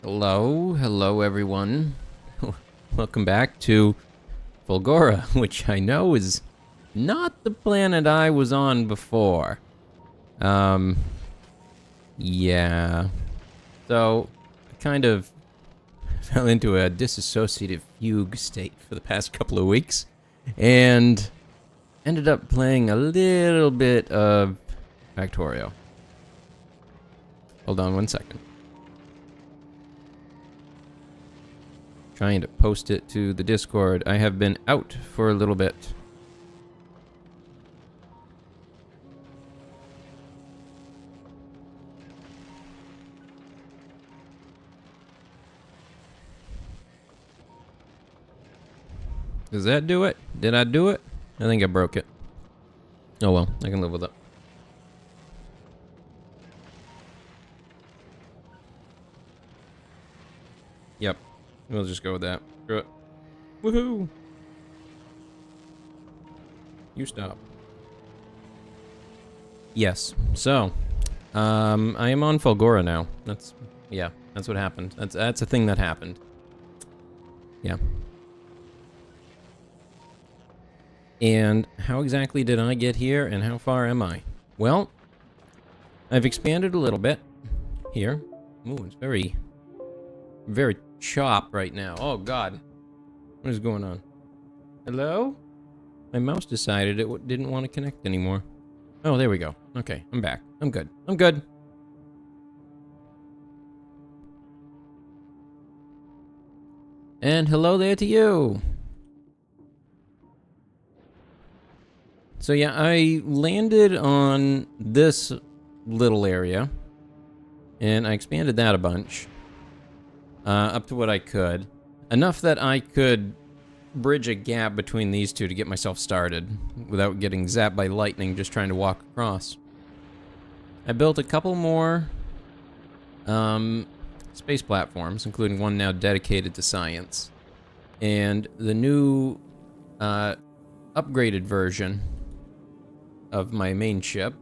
Hello everyone. Welcome back to Fulgora, which I know is not the planet I was on before. Yeah. So, I kind of fell into a disassociative fugue state for the past couple of weeks, and ended up playing a little bit of Factorio. Hold on one second. Trying to post it to the Discord. I have been out for a little bit. Does that do it? Did I do it? I think I broke it. Oh well, I can live with it. Yep. We'll just go with that. Screw it. Woohoo! You stop. Yes. So, I am on Fulgora now. That's what happened. That's a thing that happened. Yeah. And how exactly did I get here, and how far am I? Well, I've expanded a little bit here. Ooh, it's very chop right now. Oh god. What is going on? Hello? My mouse decided it didn't want to connect anymore. Oh, there we go. Okay, I'm back. I'm good. I'm good. And hello there to you. So yeah, I landed on this little area, and I expanded that a bunch, up to what I could. Enough that I could bridge a gap between these two to get myself started, without getting zapped by lightning just trying to walk across. I built a couple more space platforms, including one now dedicated to science, and the new upgraded version of my main ship,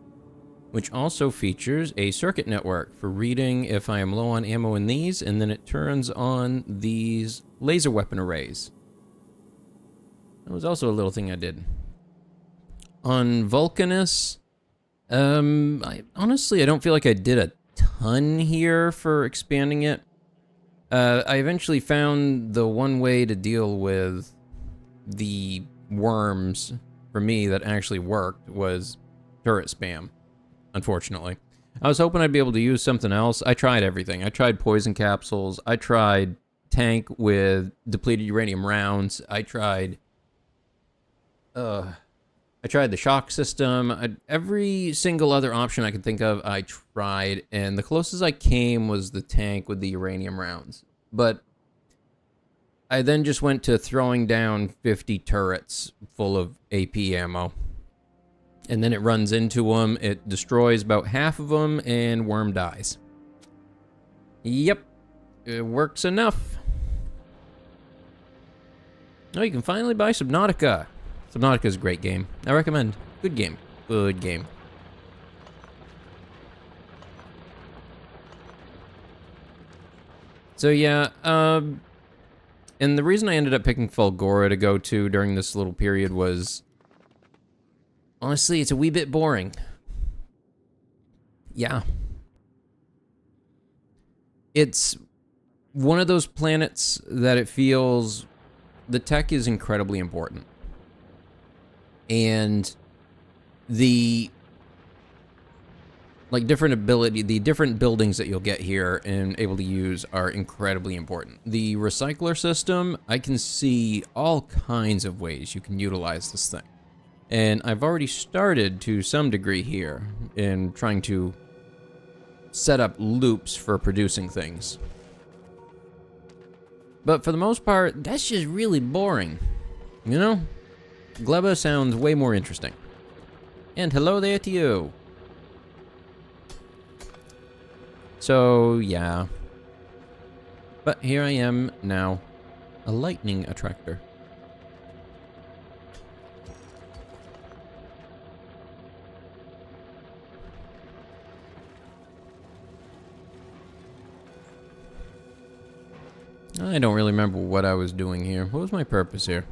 which also features a circuit network for reading if I am low on ammo in these, and then it turns on these laser weapon arrays. That was also a little thing I did. On Vulcanus, honestly, I don't feel like I did a ton here for expanding it. I eventually found the one way to deal with the worms for me that actually worked was turret spam, unfortunately. I was hoping I'd be able to use something else. I tried everything. I tried poison capsules. I tried tank with depleted uranium rounds. I tried the shock system. Every single other option I could think of, I tried, and the closest I came was the tank with the uranium rounds. But I then just went to throwing down 50 turrets full of AP ammo. And then it runs into them, it destroys about half of them, and worm dies. Yep, it works enough. Oh, you can finally buy Subnautica. Subnautica is a great game. I recommend. Good game. Good game. So yeah, and the reason I ended up picking Fulgora to go to during this little period was, honestly, it's a wee bit boring. Yeah. It's one of those planets that it feels the tech is incredibly important. And the different buildings that you'll get here and able to use are incredibly important. The recycler system, I can see all kinds of ways you can utilize this thing. And I've already started to some degree here in trying to set up loops for producing things. But for the most part, that's just really boring. You know? Gleba sounds way more interesting. And hello there to you. So, yeah. But here I am now, a lightning attractor. I don't really remember what I was doing here. What was my purpose here?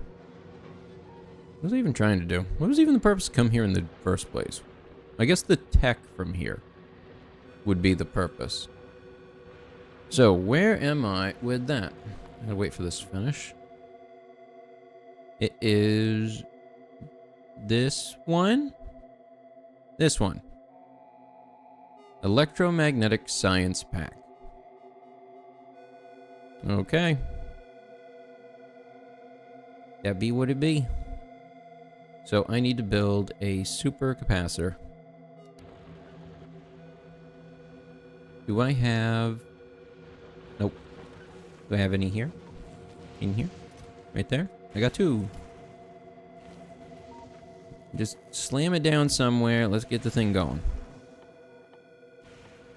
What was I even trying to do? What was even the purpose to come here in the first place? I guess the tech from here would be the purpose. So, where am I with that? I gotta wait for this to finish. It is this one? This one. Electromagnetic Science Pack. Okay. That be what it be. So I need to build a super capacitor. Do I have... Nope. Do I have any here? In here? Right there? I got 2. Just slam it down somewhere. Let's get the thing going.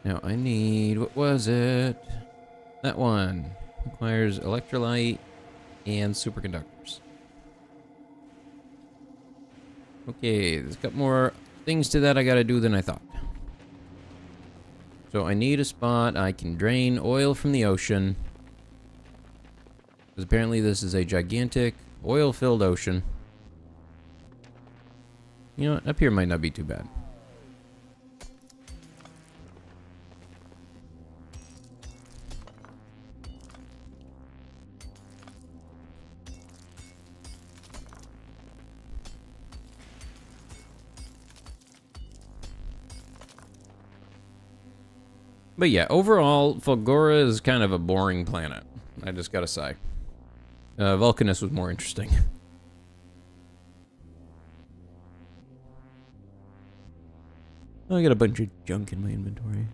Now I need... What was it? That one. Requires electrolyte and superconductors. Okay, there's a couple more things to that I gotta do than I thought. So I need a spot I can drain oil from the ocean. Because apparently this is a gigantic oil-filled ocean. You know what? Up here might not be too bad. But yeah, overall, Fulgora is kind of a boring planet. I just gotta say. Vulcanus was more interesting. Oh, I got a bunch of junk in my inventory.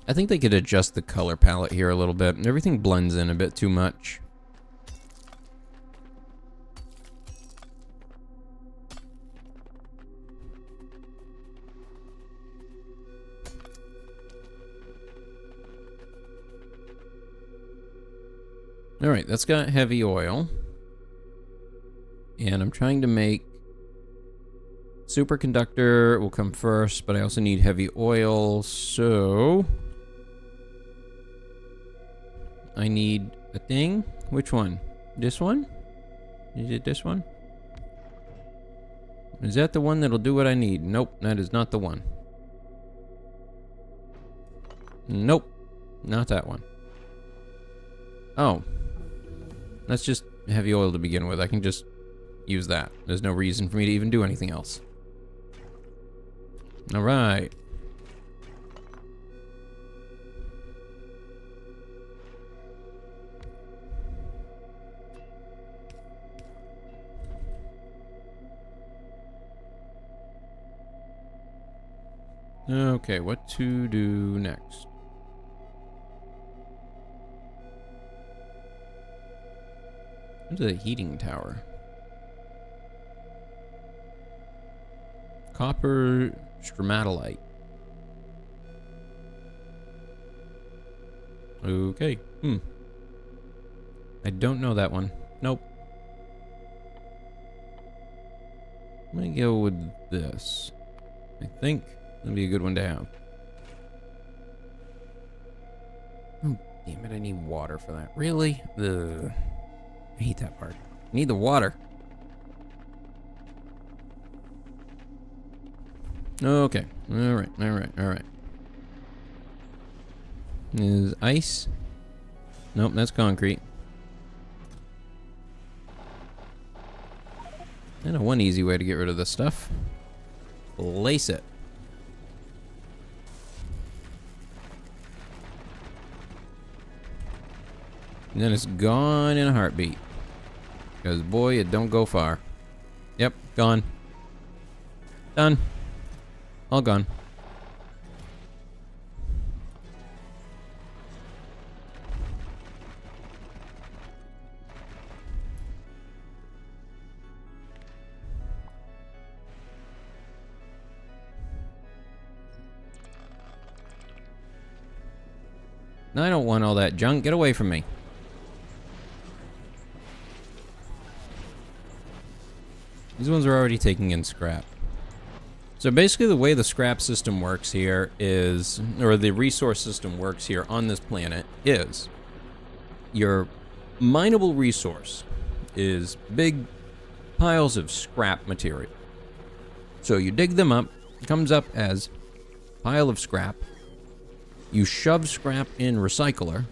I think they could adjust the color palette here a little bit. Everything blends in a bit too much. Alright, that's got heavy oil. And I'm trying to make... Superconductor will come first, but I also need heavy oil, so... I need a thing. Which one? This one? Is it this one? Is that the one that'll do what I need? Nope, that is not the one. Nope, not that one. Oh. That's just heavy oil to begin with. I can just use that. There's no reason for me to even do anything else. Alright. Okay, what to do next? What's a heating tower? Copper stromatolite. Okay. I don't know that one. Nope. I'm gonna go with this. I think that'll be a good one to have. Oh, damn it, I need water for that. Really? Ugh. I hate that part. I need the water. Okay. Alright, alright, alright. Is ice? Nope, that's concrete. I know one easy way to get rid of this stuff. Lace it. And then it's gone in a heartbeat. Because, boy, it don't go far. Yep, gone. Done. All gone. I don't want all that junk. Get away from me. These ones are already taking in scrap. So basically the way the scrap system works here is, or the resource system works here on this planet is, your mineable resource is big piles of scrap material. So you dig them up, it comes up as pile of scrap. You shove scrap in recycler,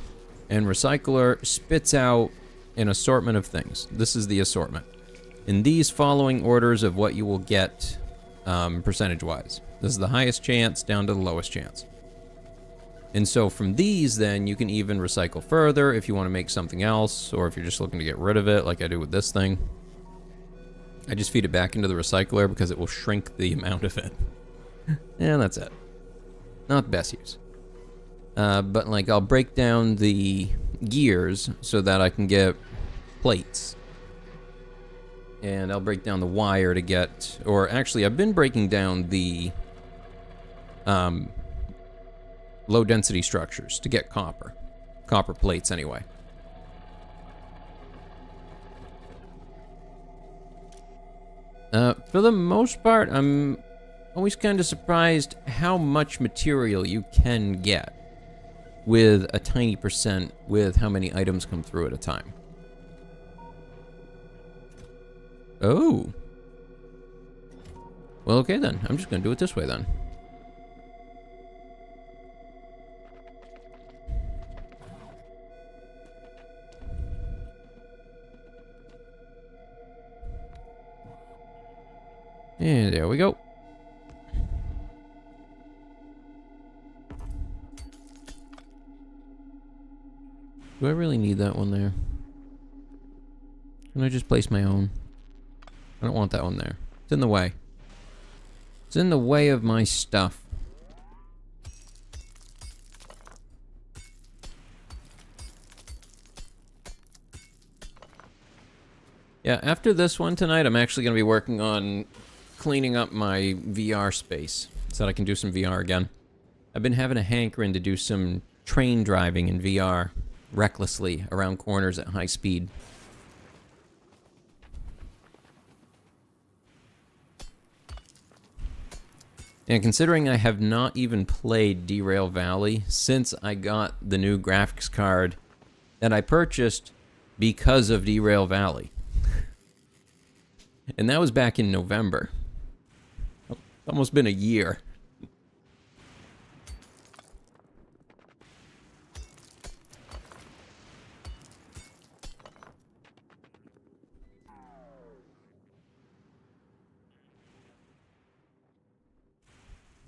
and recycler spits out an assortment of things. This is the assortment. In these following orders of what you will get percentage-wise. This is the highest chance down to the lowest chance. And so from these, then, you can even recycle further if you want to make something else, or if you're just looking to get rid of it, like I do with this thing. I just feed it back into the recycler because it will shrink the amount of it. And that's it. Not the best use. But, like, I'll break down the gears so that I can get plates. And I'll break down the wire to get, or actually I've been breaking down the low density structures to get copper plates anyway. For the most part, I'm always kind of surprised how much material you can get with a tiny percent with how many items come through at a time. Oh. Well, okay then. I'm just gonna do it this way then. And there we go. Do I really need that one there? Can I just place my own? I don't want that one there. It's in the way. It's in the way of my stuff. Yeah, after this one tonight, I'm actually going to be working on cleaning up my VR space so that I can do some VR again. I've been having a hankering to do some train driving in VR recklessly around corners at high speed. And considering I have not even played Derail Valley since I got the new graphics card that I purchased because of Derail Valley. And that was back in November. It's almost been a year.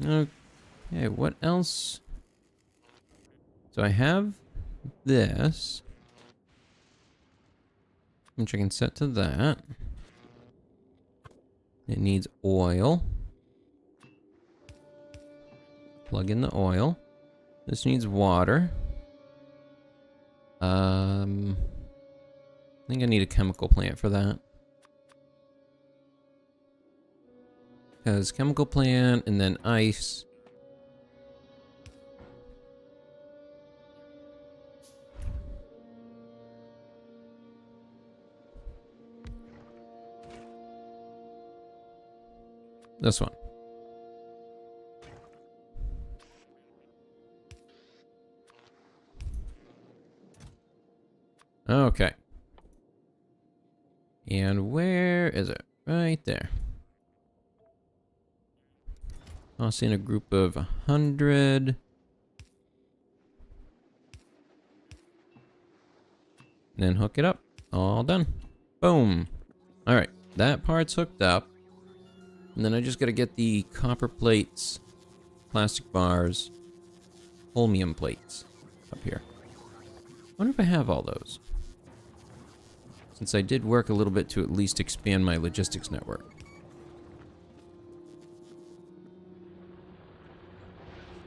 Okay, what else? So I have this, which I can set to that. It needs oil. Plug in the oil. This needs water. I think I need a chemical plant for that. Because chemical plant and then ice. This one. Okay. And where is it? Right there. Toss in a group of 100. And then hook it up. All done. Boom. Alright, that part's hooked up. And then I just gotta get the copper plates, plastic bars, holmium plates up here. I wonder if I have all those. Since I did work a little bit to at least expand my logistics network.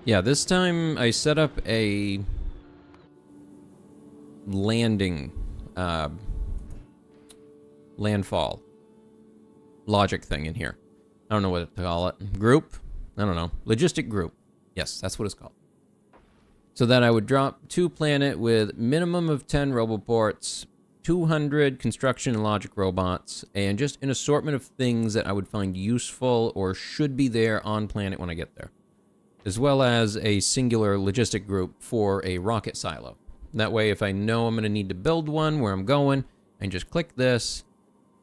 Yeah, this time I set up a landing, landfall logic thing in here. I don't know what to call it. Group? I don't know. Logistic group. Yes, that's what it's called. So that I would drop to planet with minimum of 10 roboports 200 construction and logic robots, and just an assortment of things that I would find useful or should be there on planet when I get there. As well as a singular logistic group for a rocket silo. That way, if I know I'm going to need to build one where I'm going, I can just click this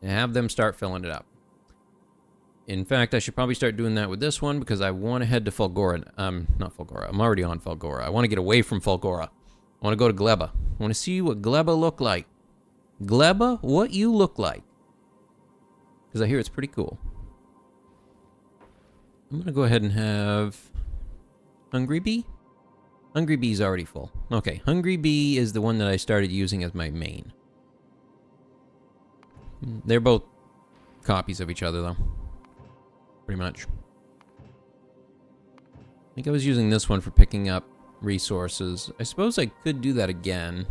and have them start filling it up. In fact, I should probably start doing that with this one because I want to head to Fulgora. Not Fulgora. I'm already on Fulgora. I want to get away from Fulgora. I want to go to Gleba. I want to see what Gleba look like. Gleba, what you look like. Because I hear it's pretty cool. I'm going to go ahead and have Hungry Bee? Hungry Bee's already full. Okay, Hungry Bee is the one that I started using as my main. They're both copies of each other, though. Pretty much. I think I was using this one for picking up resources. I suppose I could do that again.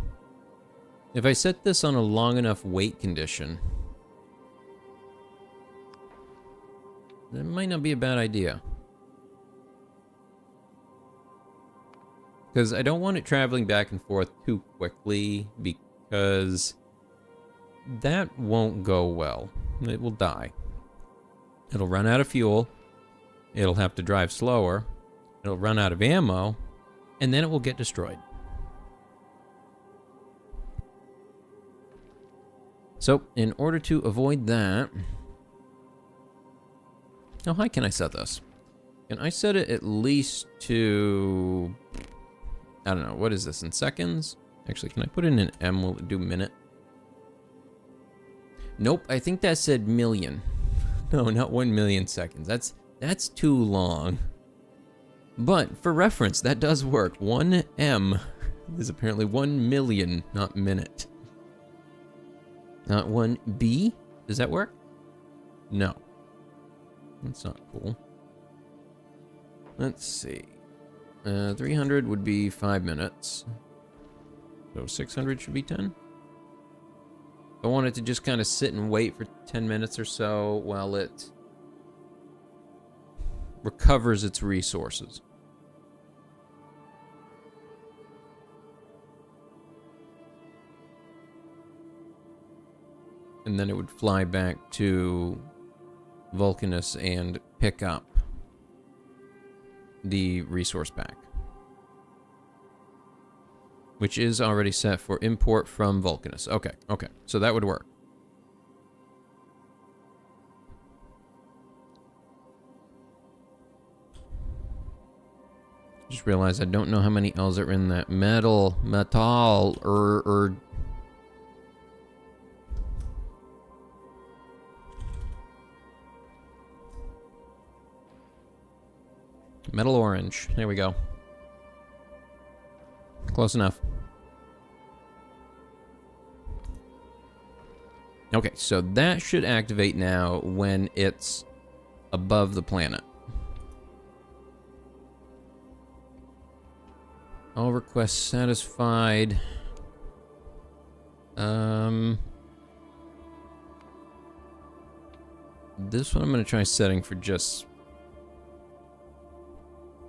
If I set this on a long enough wait condition, that might not be a bad idea. Because I don't want it traveling back and forth too quickly, because that won't go well. It will die. It'll run out of fuel. It'll have to drive slower. It'll run out of ammo. And then it will get destroyed. So, in order to avoid that... How high can I set this? Can I set it at least to... I don't know, what is this, in seconds? Actually, can I put in an M? Will it do minute? Nope, I think that said million. No, not 1 million seconds. That's too long. But, for reference, that does work. 1 M is apparently 1 million, not minute. Not 1 B? Does that work? No. That's not cool. Let's see. 300 would be 5 minutes. So 600 should be 10. I want it to just kind of sit and wait for 10 minutes or so while it recovers its resources. And then it would fly back to Vulcanus and pick up the resource pack, which is already set for import from Vulcanus. Okay, okay, so that would work. Just realized I don't know how many L's are in that metal, metal orange. There we go. Close enough. Okay, so that should activate now when it's above the planet. All requests satisfied. This one I'm going to try setting for just...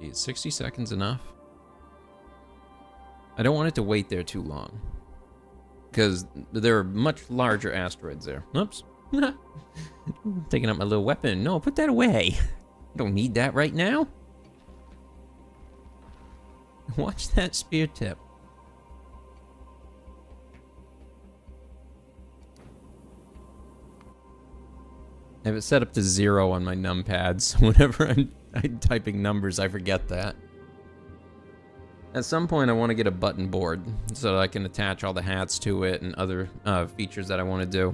Is 60 seconds enough? I don't want it to wait there too long, because there are much larger asteroids there. Oops. Taking out my little weapon. No, put that away. I don't need that right now. Watch that spear tip. I have it set up to 0 on my numpads, so whenever I'm typing numbers, I forget that. At some point, I want to get a button board so that I can attach all the hats to it and other features that I want to do.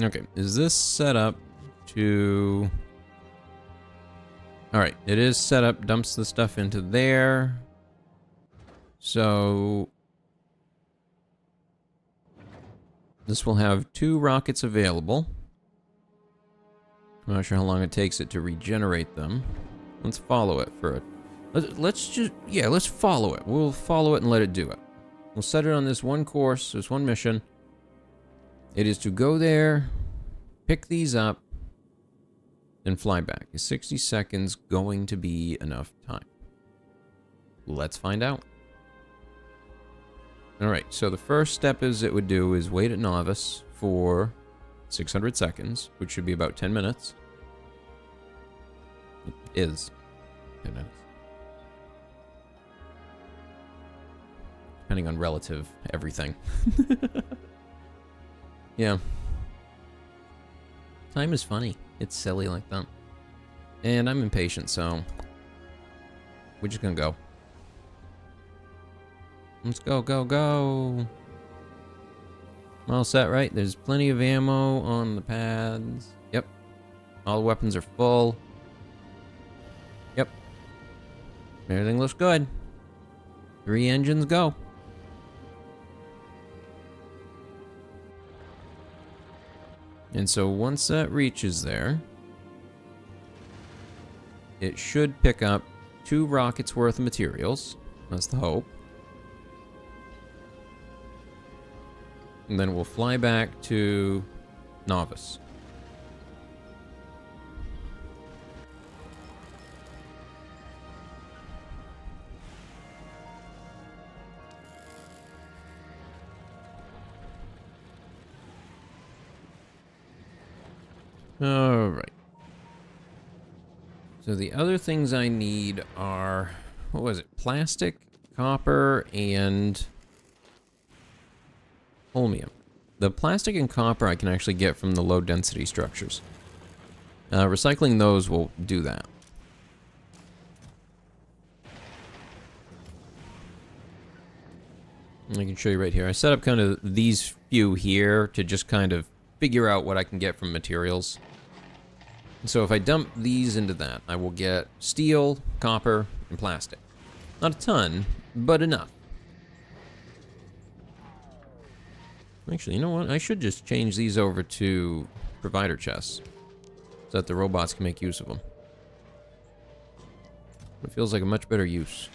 Okay, is this set up to... Alright, it is set up, dumps the stuff into there. So... This will have 2 rockets available. I'm not sure how long it takes it to regenerate them. Let's follow it for it. Let's follow it. We'll follow it and let it do it. We'll set it on this one course, this one mission. It is to go there, pick these up, and fly back. Is 60 seconds going to be enough time? Let's find out. Alright, so the first step is it would do is wait at novice for 600 seconds, which should be about 10 minutes. It is 10 minutes. Depending on relative everything. Yeah. Time is funny. It's silly like that. And I'm impatient, so we're just gonna go. Let's go, go, go. All set, right? There's plenty of ammo on the pads. Yep. All the weapons are full. Yep. Everything looks good. 3 engines go. And so once that reaches there, it should pick up 2 rockets worth of materials. That's the hope. And then we'll fly back to Novice. All right. So the other things I need are, what was it? Plastic, copper, and holmium. The plastic and copper I can actually get from the low density structures. Recycling those will do that. I can show you right here. I set up kind of these few here to just kind of figure out what I can get from materials. So if I dump these into that, I will get steel, copper, and plastic. Not a ton, but enough. Actually, you know what? I should just change these over to provider chests so that the robots can make use of them. It feels like a much better use.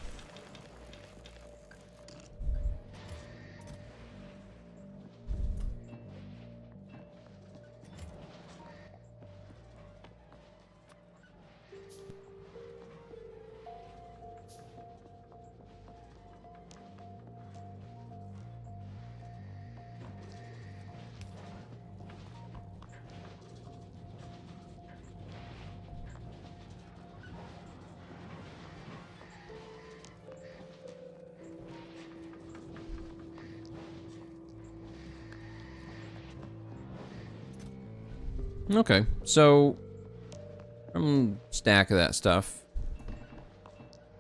Okay, so stack of that stuff.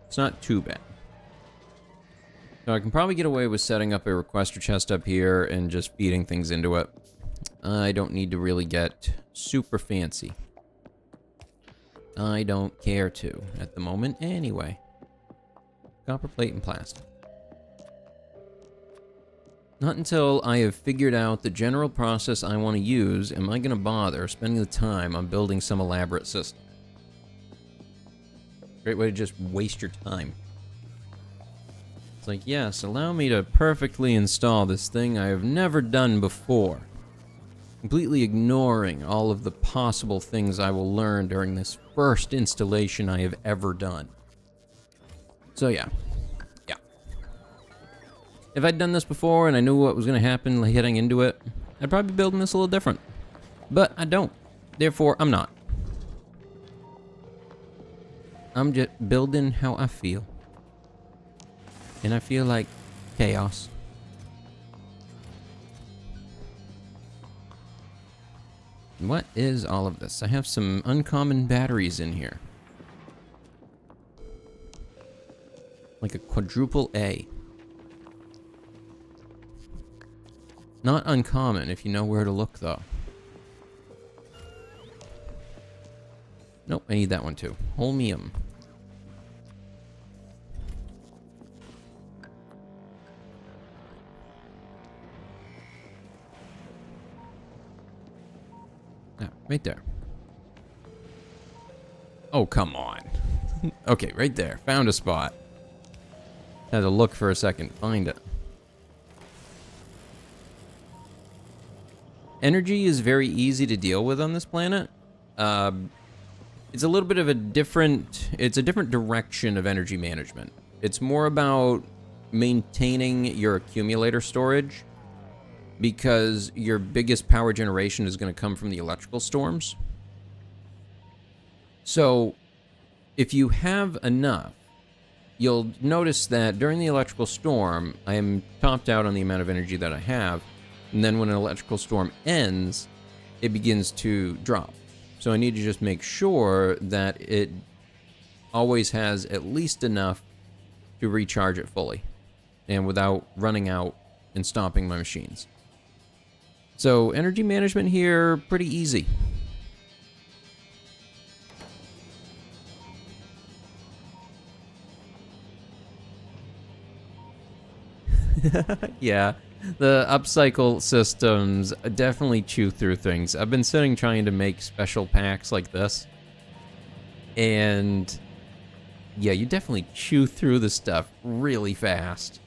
It's not too bad. So I can probably get away with setting up a requester chest up here and just feeding things into it. I don't need to really get super fancy. I don't care to at the moment anyway. Copper plate and plastic. Not until I have figured out the general process I want to use am I going to bother spending the time on building some elaborate system. Great way to just waste your time. It's like, yes, allow me to perfectly install this thing I have never done before. Completely ignoring all of the possible things I will learn during this first installation I have ever done. So yeah. If I'd done this before and I knew what was going to happen heading into it, I'd probably be building this a little different. But I don't. Therefore, I'm not. I'm just building how I feel. And I feel like chaos. What is all of this? I have some uncommon batteries in here. Like a quadruple A. Not uncommon if you know where to look, though. Nope, I need that one too. Holmium. Ah, right there. Oh, come on. Okay, right there. Found a spot. Had to look for a second. Find it. Energy is very easy to deal with on this planet. It's a little bit of a different... It's a different direction of energy management. It's more about maintaining your accumulator storage, because your biggest power generation is going to come from the electrical storms. So if you have enough, you'll notice that during the electrical storm, I am topped out on the amount of energy that I have, and then when an electrical storm ends, it begins to drop. So I need to just make sure that it always has at least enough to recharge it fully, and without running out and stopping my machines. So energy management here, pretty easy. Yeah, the upcycle systems definitely chew through things. I've been sitting trying to make special packs like this, and yeah, you definitely chew through the stuff really fast.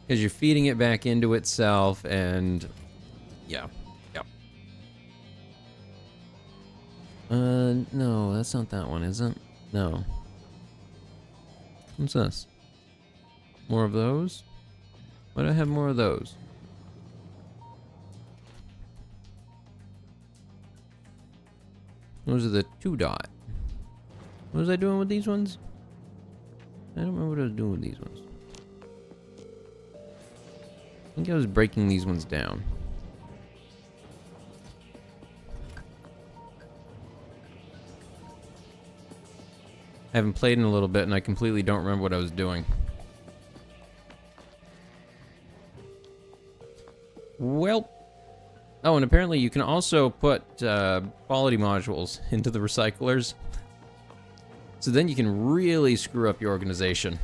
Because you're feeding it back into itself, and yeah. No, that's not that one, is it? No. What's this? More of those? Why do I have more of those? Those are the 2-dot. What was I doing with these ones? I don't remember what I was doing with these ones. I think I was breaking these ones down. I haven't played in a little bit, and I completely don't remember what I was doing. Well. Oh, and apparently you can also put quality modules into the recyclers. So then you can really screw up your organization.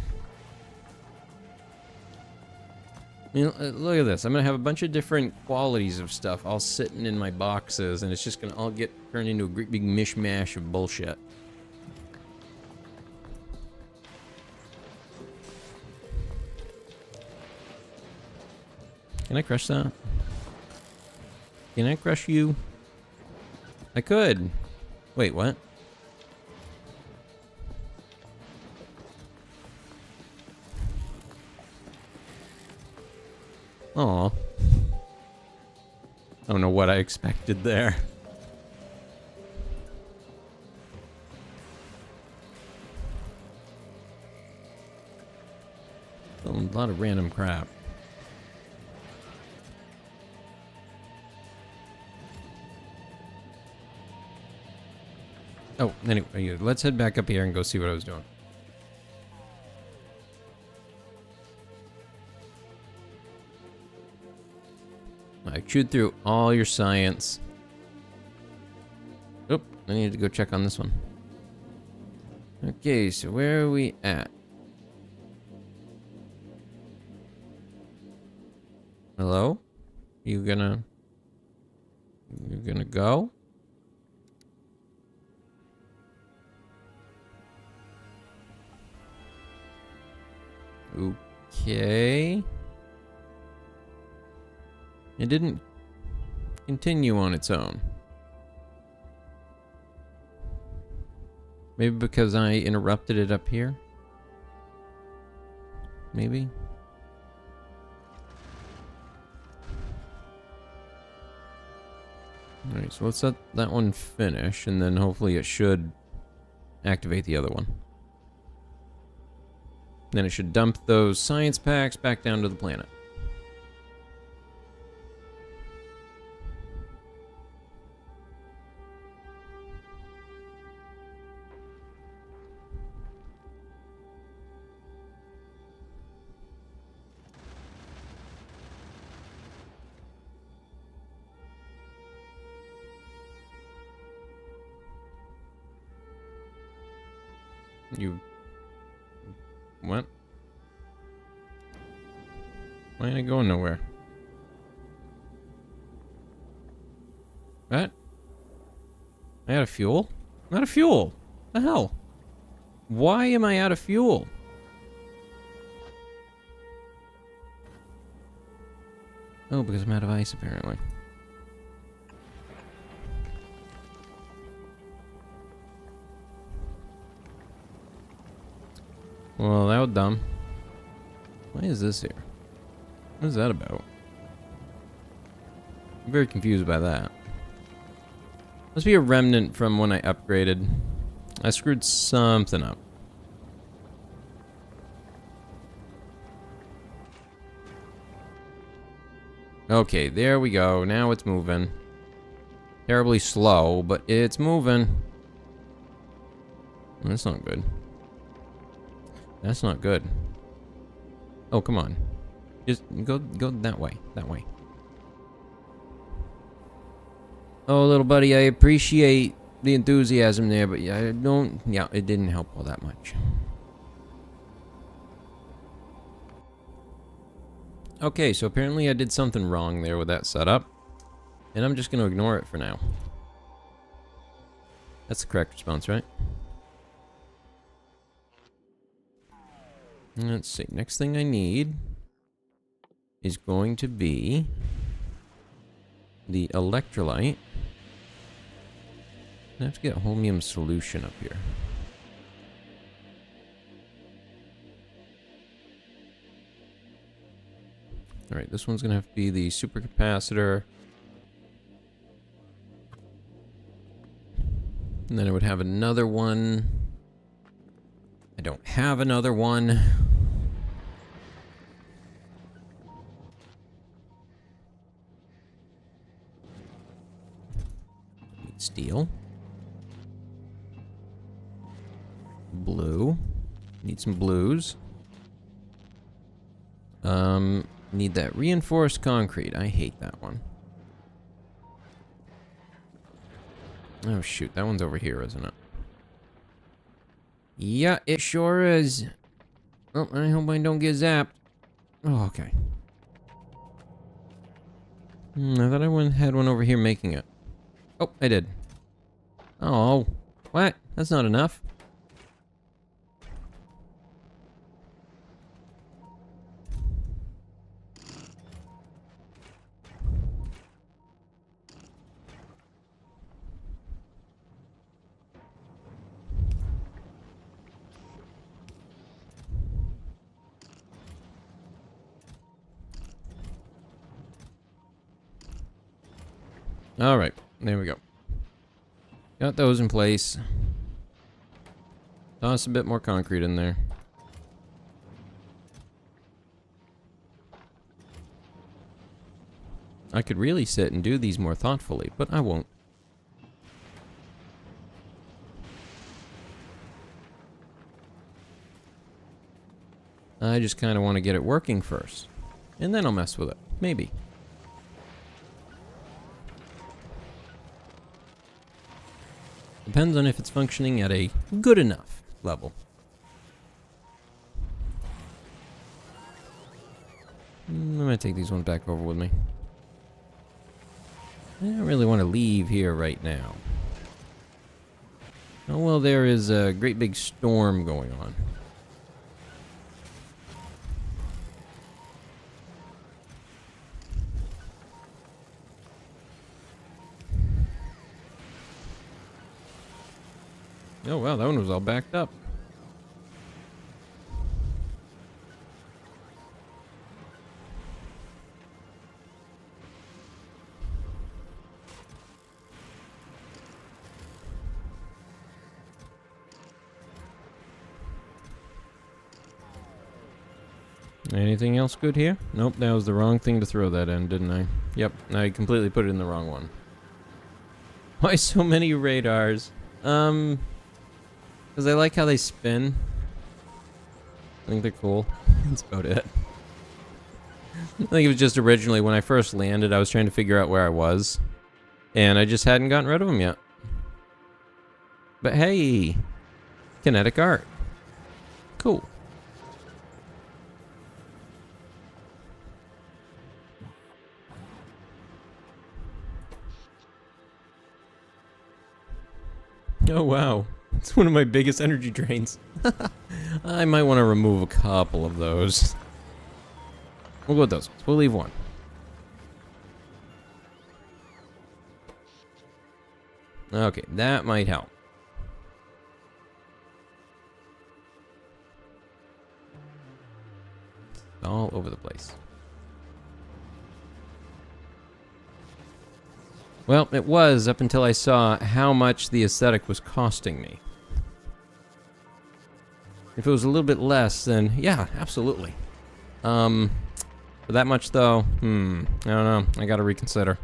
You know, look at this. I'm going to have a bunch of different qualities of stuff all sitting in my boxes, and it's just going to all get turned into a great big mishmash of bullshit. Can I crush that? Can I crush you? I could. Wait, what? Aw. I don't know what I expected there. A lot of random crap. Oh, anyway, let's head back up here and go see what I was doing. I chewed through all your science. Oh, I need to go check on this one. Okay, so where are we at? Hello? You're gonna go? Okay. It didn't continue on its own. Maybe because I interrupted it up here? Maybe? Alright, so let's let that one finish, and then hopefully it should activate the other one. Then it should dump those science packs back down to the planet. You... What? Why ain't I going nowhere? What? I out of fuel? I'm out of fuel! The hell? Why am I out of fuel? Oh, because I'm out of ice, apparently. Well, that was dumb. Why is this here? What is that about? I'm very confused by that. Must be a remnant from when I upgraded. I screwed something up. Okay, there we go. Now it's moving. Terribly slow, but it's moving. That's not good. That's not good. Oh, come on. Just go that way. That way. Oh, little buddy, I appreciate the enthusiasm there, but yeah, it didn't help all that much. Okay, so apparently I did something wrong there with that setup, and I'm just going to ignore it for now. That's the correct response, right? Let's see, next thing I need is going to be the electrolyte. I have to get a holmium solution up here. Alright, this one's gonna have to be the supercapacitor. And then I would have another one. I don't have another one. Need steel. Blue. Need some blues. Need that reinforced concrete. I hate that one. Oh shoot, that one's over here, isn't it? Yeah, it sure is. Oh, I hope I don't get zapped. Oh, okay. I thought I had one over here making it. Oh, I did. Oh, what? That's not enough. Alright, there we go. Got those in place. Toss a bit more concrete in there. I could really sit and do these more thoughtfully, but I won't. I just kind of want to get it working first. And then I'll mess with it. Maybe. Depends on if it's functioning at a good enough level. I'm gonna take these ones back over with me. I don't really want to leave here right now. Oh well, there is a great big storm going on. Oh wow, that one was all backed up. Anything else good here? Nope, that was the wrong thing to throw that in, didn't I? Yep, I completely put it in the wrong one. Why so many radars? Because I like how they spin. I think they're cool. That's about it. I think it was just originally when I first landed, I was trying to figure out where I was. And I just hadn't gotten rid of them yet. But hey, kinetic art. Cool. Oh wow, it's one of my biggest energy drains. I might want to remove a couple of those. We'll go with those. We'll leave one. Okay, that might help. all over the place. Well, it was up until I saw how much the aesthetic was costing me. If it was a little bit less, then yeah, absolutely. For that much though, I don't know. I gotta reconsider.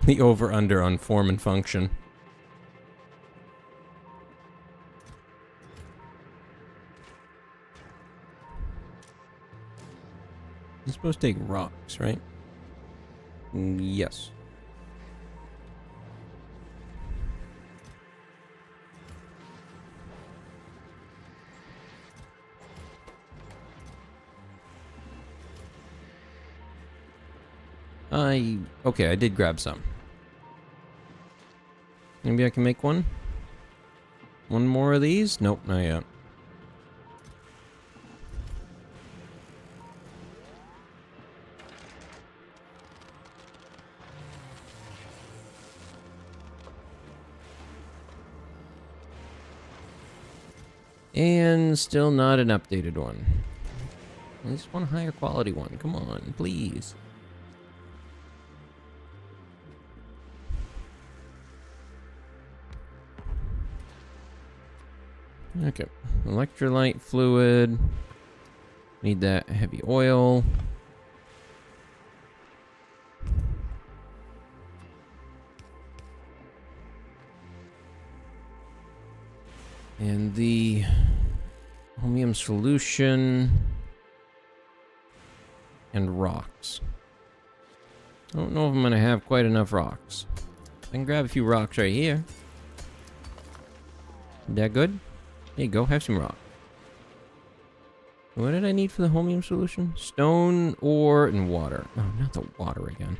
The over-under on form and function. You're supposed to take rocks, right? Yes. Okay, I did grab some. Maybe I can make one? One more of these? Nope, not yet. And still not an updated one. I just want a higher quality one. Come on, please. Okay, electrolyte fluid. Need that heavy oil. And the chromium solution and rocks. I don't know if I'm gonna have quite enough rocks. I can grab a few rocks right here. That good? There you go, have some rock. What did I need for the chromium solution? Stone, ore, and water. Oh, not the water again.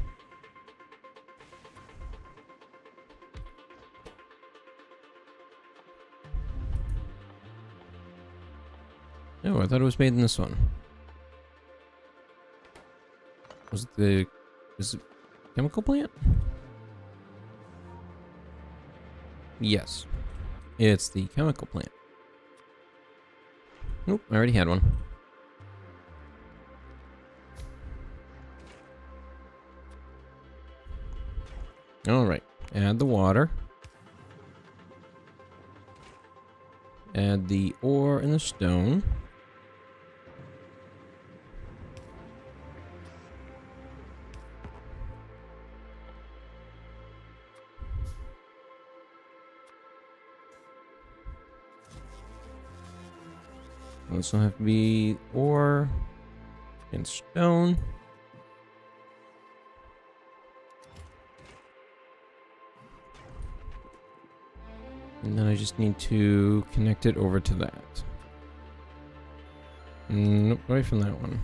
Oh, I thought it was made in this one. Is it chemical plant? Yes. It's the chemical plant. Nope, I already had one. Alright, add the water. Add the ore and the stone. This will have to be ore and stone. And then I just need to connect it over to that. Nope, away from that one.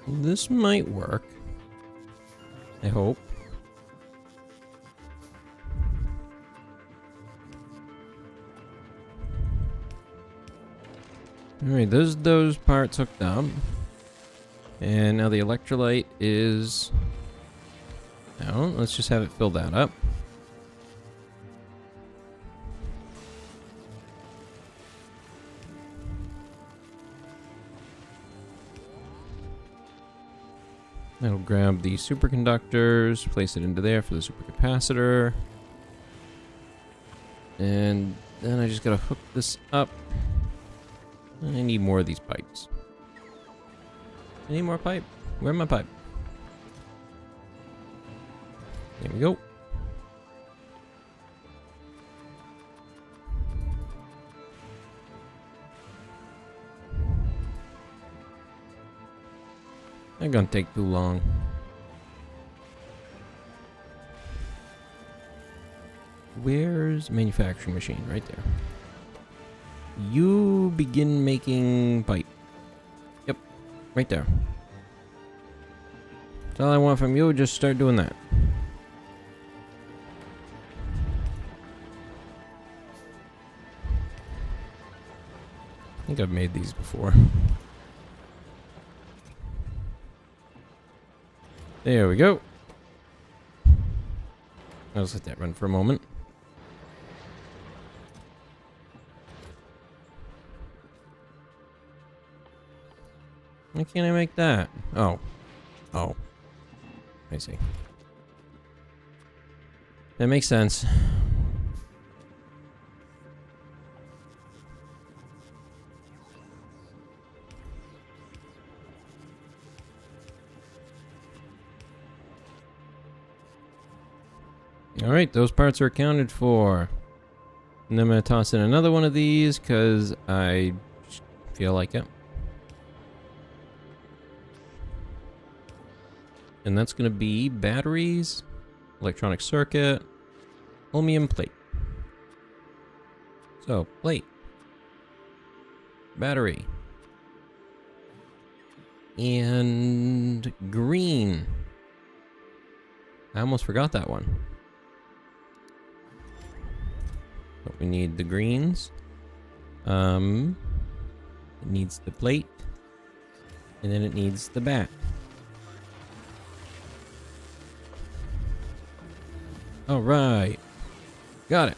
This might work. I hope. Alright, those parts hooked up. And now the electrolyte is out. Let's just have it fill that up. That'll grab the superconductors, place it into there for the supercapacitor. And then I just gotta hook this up. I need more of these pipes. I need more pipe. Where's my pipe? There we go. They're gonna take too long. Where's manufacturing machine? Right there. You begin making pipe. Yep, right there. That's all I want from you. Just start doing that. think I've made these before. There we go. I'll just let that run for a moment. Why can't I make that? Oh. Oh. I see. That makes sense. Alright, those parts are accounted for. And then I'm going to toss in another one of these because I feel like it. And that's going to be batteries, electronic circuit, aluminum plate. So, plate, battery, and green. I almost forgot that one. But we need the greens. It needs the plate. And then it needs the bat. Alright. Got it.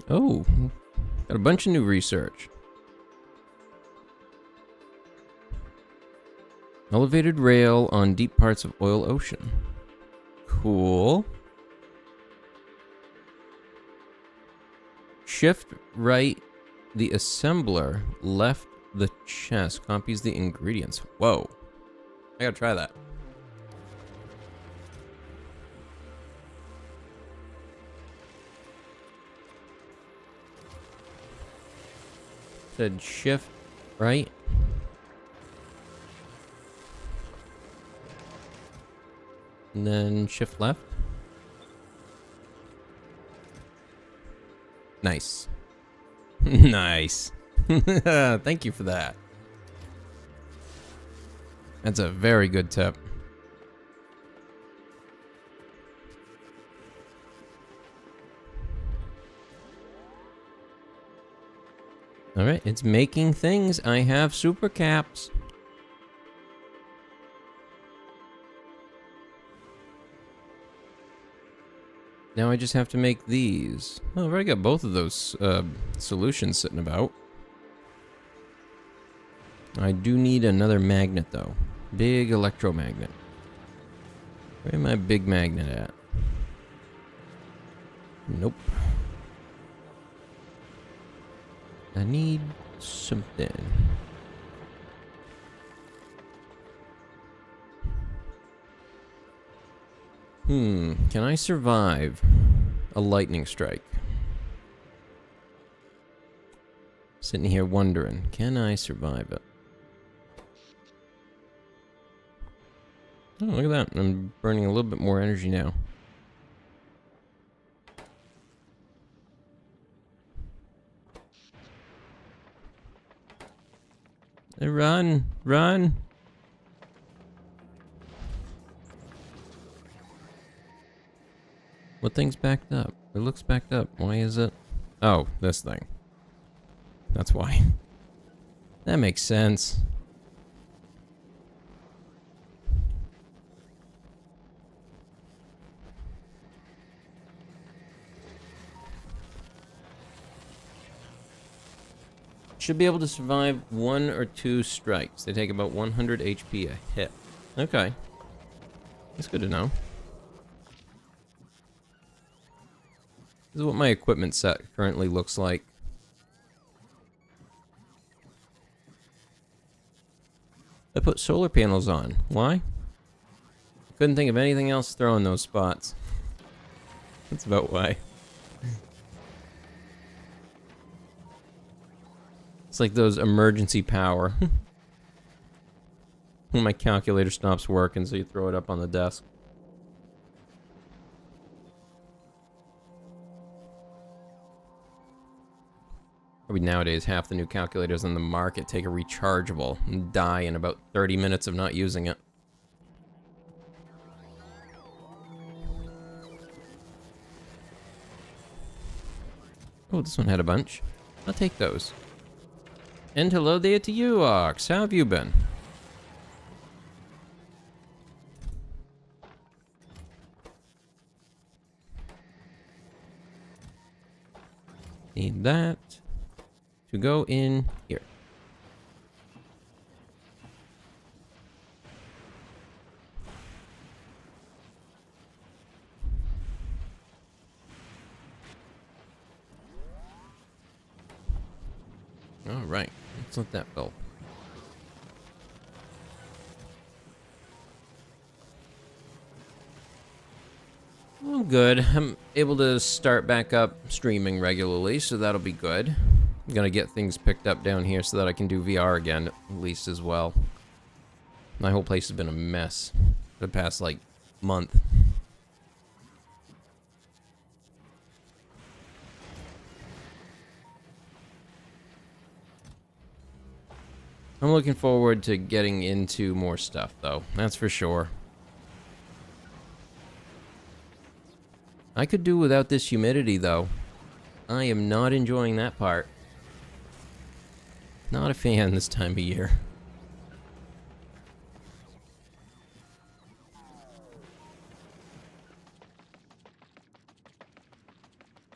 Oh. Got a bunch of new research. Elevated rail on deep parts of oil ocean. Cool. Shift right the assembler, left the chest, copies the ingredients. Whoa. I gotta try that. Said shift right. And then shift left. Nice. Nice. Thank you for that. That's a very good tip. Alright, it's making things. I have super caps. Now I just have to make these. Oh, I've already got both of those solutions sitting about. I do need another magnet, though. Big electromagnet. Where am I big magnet at? Nope. I need something. Can I survive a lightning strike? Sitting here wondering, can I survive it? Oh, look at that. I'm burning a little bit more energy now. Run! Run! What thing's backed up? It looks backed up. Why is it? Oh, this thing. That's why. That makes sense. Should be able to survive 1 or 2 strikes. They take about 100 HP a hit. Okay. That's good to know. This is what my equipment set currently looks like. I put solar panels on. Why? Couldn't think of anything else to throw in those spots. That's about why. It's like those emergency power. When my calculator stops working, so you throw it up on the desk. Probably nowadays, half the new calculators on the market take a rechargeable and die in about 30 minutes of not using it. Oh, this one had a bunch. I'll take those. And hello there to you, Ox. How have you been? Need that to go in here. All right, let's let that go. I'm good. I'm able to start back up streaming regularly, so that'll be good. I'm gonna get things picked up down here so that I can do VR again, at least as well. My whole place has been a mess for the past, like, month. I'm looking forward to getting into more stuff, though. That's for sure. I could do without this humidity, though. I am not enjoying that part. Not a fan this time of year.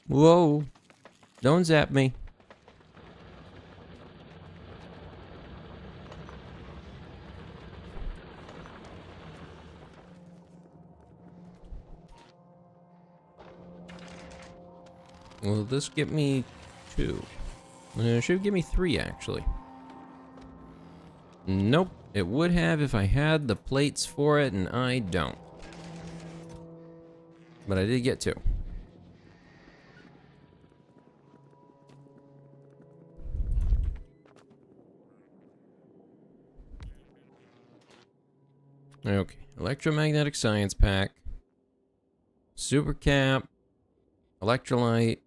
Whoa. Don't zap me. Will this get me 2? It should give me 3, actually. Nope. It would have if I had the plates for it, and I don't. But I did get 2. Okay. Electromagnetic Science Pack. Super Cap. Electrolyte.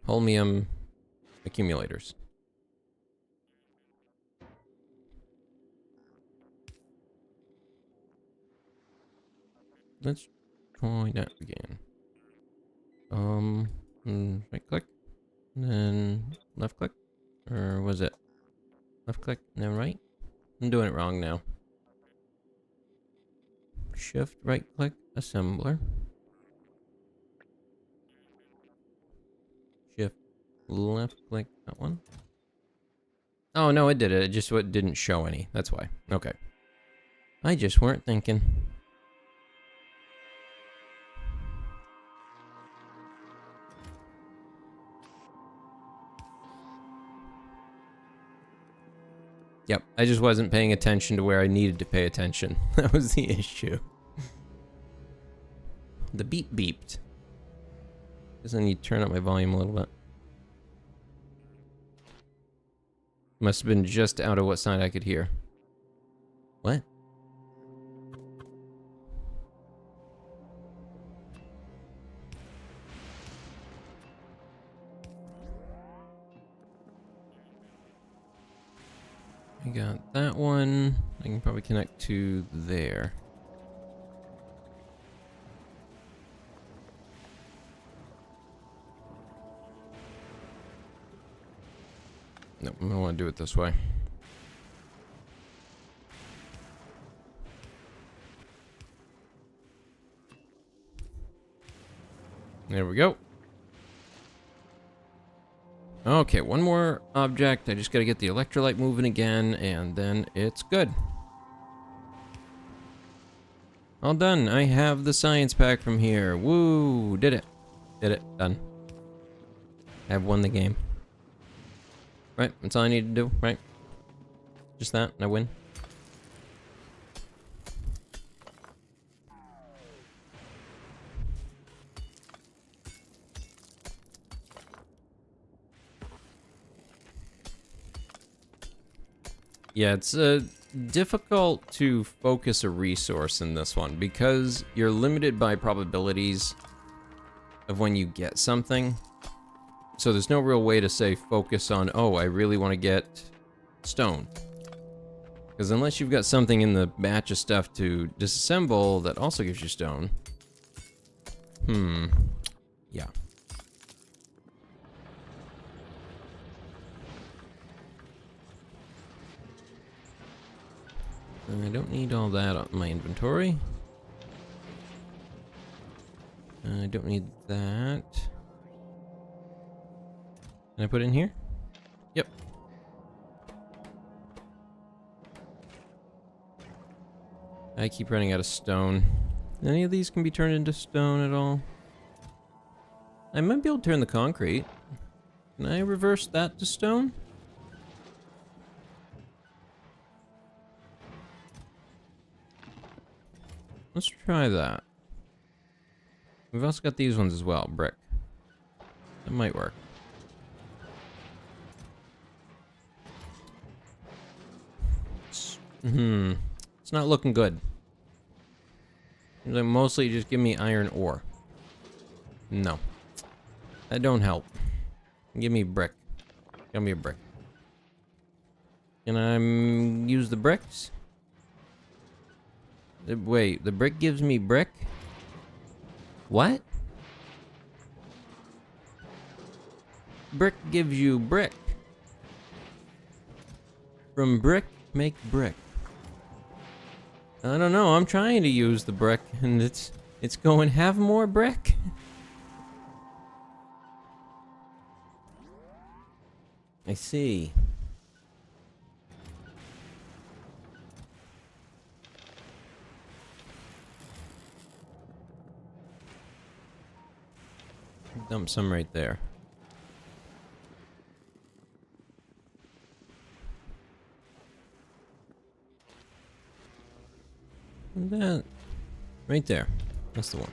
Holmium. Accumulators. Let's try that again. Right click, and then left click, or was it left click and then right? I'm doing it wrong now. Shift right click, assembler. Shift left click, that one. Oh no, it did it. It just didn't show any. That's why. Okay. I just weren't thinking. Yep, I just wasn't paying attention to where I needed to pay attention. That was the issue. The beep beeped. Guess I need to turn up my volume a little bit. Must have been just out of what side I could hear. What? I got that one. I can probably connect to there. Nope, I don't want to do it this way. There we go. Okay, one more object. I just gotta get the electrolyte moving again, and then it's good. All done. I have the science pack from here. Woo! Did it. Did it. Done. I've won the game. Right, that's all I need to do, right? Just that, and I win. Yeah, it's difficult to focus a resource in this one because you're limited by probabilities of when you get something. So there's no real way to say focus on, oh, I really want to get stone. Because unless you've got something in the batch of stuff to disassemble that also gives you stone. Yeah. need all that on my inventory. I don't need that. Can I put it in here? Yep. I keep running out of stone. Any of these can be turned into stone at all? I might be able to turn the concrete. Can I reverse that to stone? Let's try that. We've also got these ones as well, brick. That might work. It's not looking good. Seems like mostly just give me iron ore. No. That don't help. Give me brick. Give me a brick. Can I use the bricks? Wait, the brick gives me brick? What? Brick gives you brick. From brick, make brick. I don't know, I'm trying to use the brick and it's going, have more brick. I see. Dump some right there. That right there. That's the one.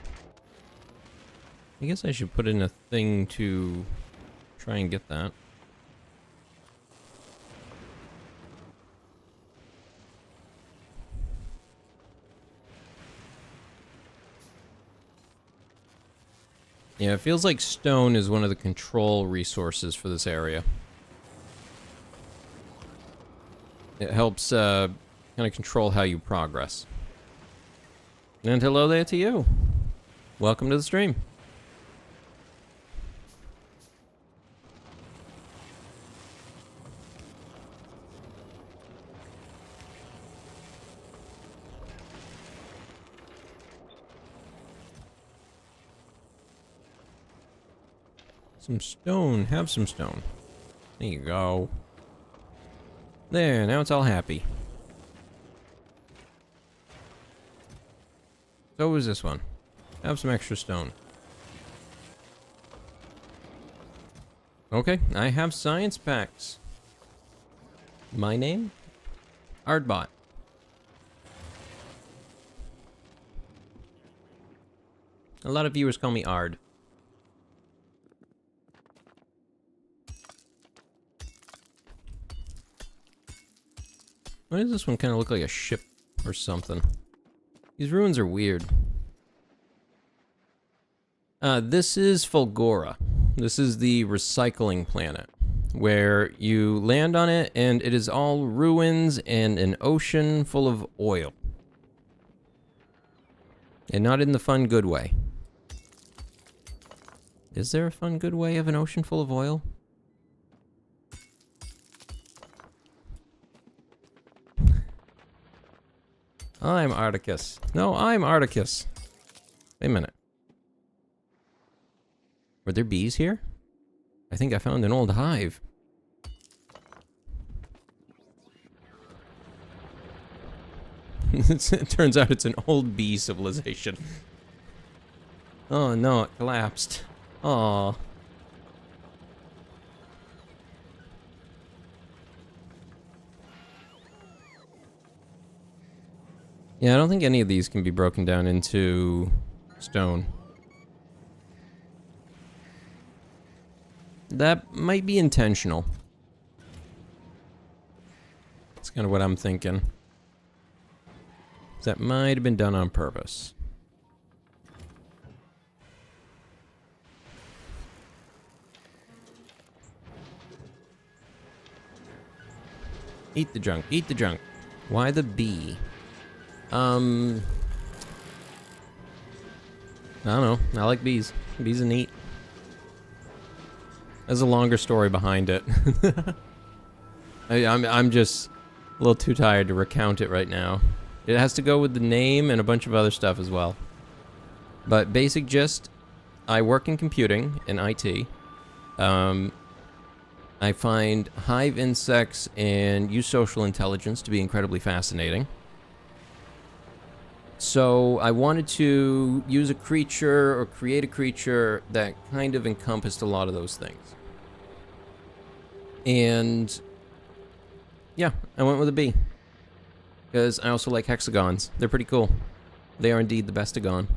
I guess I should put in a thing to try and get that. Yeah, it feels like stone is one of the control resources for this area. It helps kind of control how you progress. And hello there to you. Welcome to the stream. Some stone. Have some stone. There you go. There, now it's all happy. So is this one. Have some extra stone. Okay, I have science packs. My name? Ardbot. A lot of viewers call me Ard. Why does this one kind of look like a ship or something? These ruins are weird. This is Fulgora. This is the recycling planet, where you land on it and it is all ruins and an ocean full of oil. And not in the fun, good way. Is there a fun, good way of an ocean full of oil? I'm Articus. No, I'm Articus. Wait a minute. Were there bees here? I think I found an old hive. It turns out it's an old bee civilization. Oh no, it collapsed. Aww. Yeah, I don't think any of these can be broken down into stone. That might be intentional. That's kind of what I'm thinking. That might have been done on purpose. Eat the junk, eat the junk. Why the bee? I don't know. I like bees. Bees are neat. There's a longer story behind it. I'm just a little too tired to recount it right now. It has to go with the name and a bunch of other stuff as well. But basic gist, I work in computing, in IT. I find hive insects and use social intelligence to be incredibly fascinating. So I wanted to use a creature or create a creature that kind of encompassed a lot of those things. And yeah, I went with a bee. Because I also like hexagons. They're pretty cool. They are indeed the bestagon.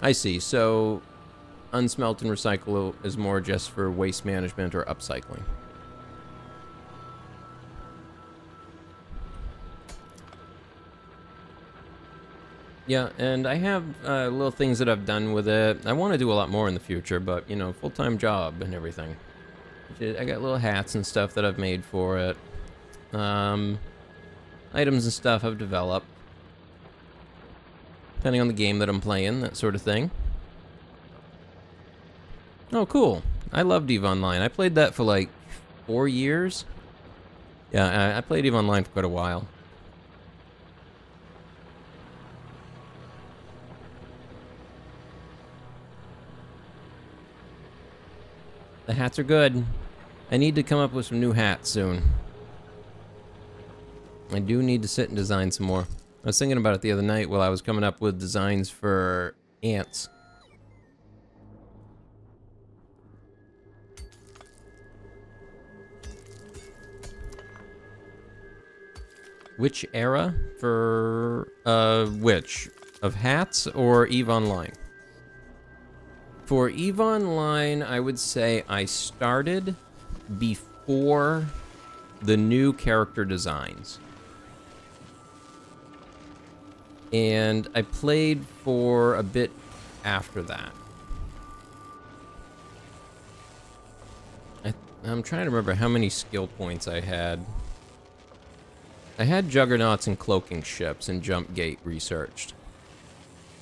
I see. So, unsmelt and recycle is more just for waste management or upcycling. Yeah, and I have little things that I've done with it. I want to do a lot more in the future, but, you know, full-time job and everything. I got little hats and stuff that I've made for it. Items and stuff I've developed. Depending on the game that I'm playing, that sort of thing. Oh, cool. I loved EVE Online. I played that for like 4 years. Yeah, I played EVE Online for quite a while. The hats are good. I need to come up with some new hats soon. I do need to sit and design some more. I was thinking about it the other night while I was coming up with designs for ants. Which era for, which? Of hats or EVE Online? For EVE Online, I would say I started before the new character designs. And I played for a bit after that. I'm trying to remember how many skill points I had. I had juggernauts and cloaking ships and jump gate researched.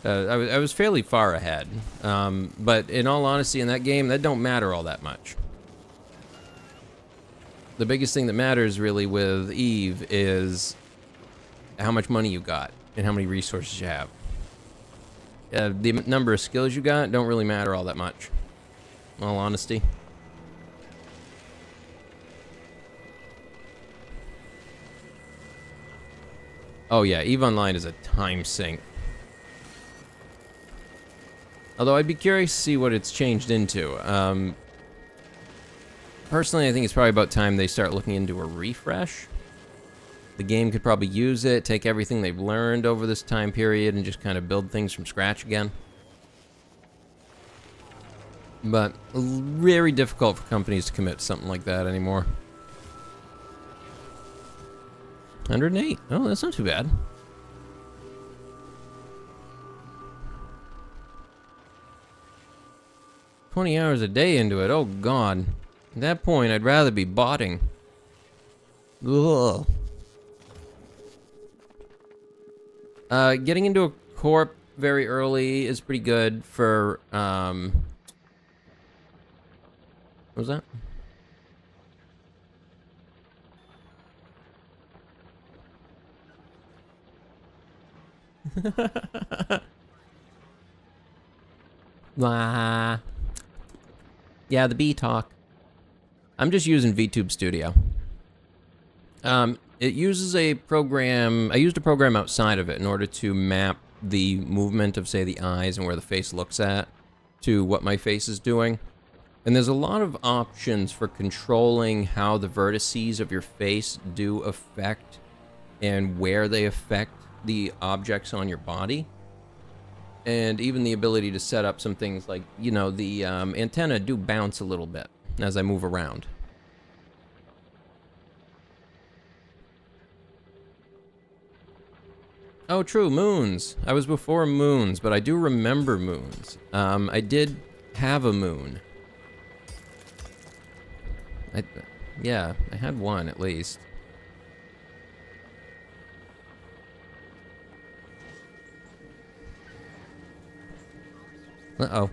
I was fairly far ahead, but in all honesty, in that game, that don't matter all that much. The biggest thing that matters really with EVE is how much money you got and how many resources you have. The number of skills you got don't really matter all that much, in all honesty. Oh yeah, EVE Online is a time sink. Although I'd be curious to see what it's changed into. Personally, I think it's probably about time they start looking into a refresh. The game could probably use it, take everything they've learned over this time period, and just kind of build things from scratch again. But very difficult for companies to commit to something like that anymore. 108? Oh, that's not too bad. $20 hours a day into it. Oh, God. At that point, I'd rather be botting. Ugh. Getting into a corp very early is pretty good for, what was that? Wah. Yeah, the bee talk. I'm just using VTube Studio. It uses a program. I used a program outside of it in order to map the movement of, say, the eyes and where the face looks at to what my face is doing. And there's a lot of options for controlling how the vertices of your face do affect and where they affect the objects on your body. And even the ability to set up some things like, you know, the antenna do bounce a little bit as I move around. Oh, true, moons. I was before moons, but I do remember moons. I did have a moon. Yeah, I had one at least. Uh-oh.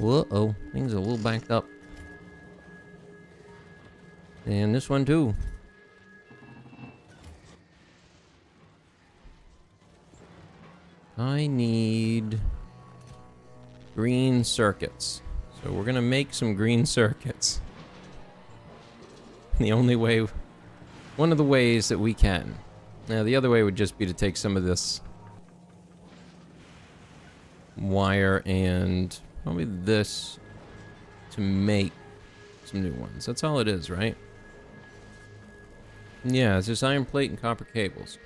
Uh-oh. Things are a little backed up. And this one too. I need green circuits. So we're gonna make some green circuits. The only way, one of the ways that we can. Now the other way would just be to take some of this wire and probably this to make some new ones. That's all it is, right? Yeah, it's just iron plate and copper cables.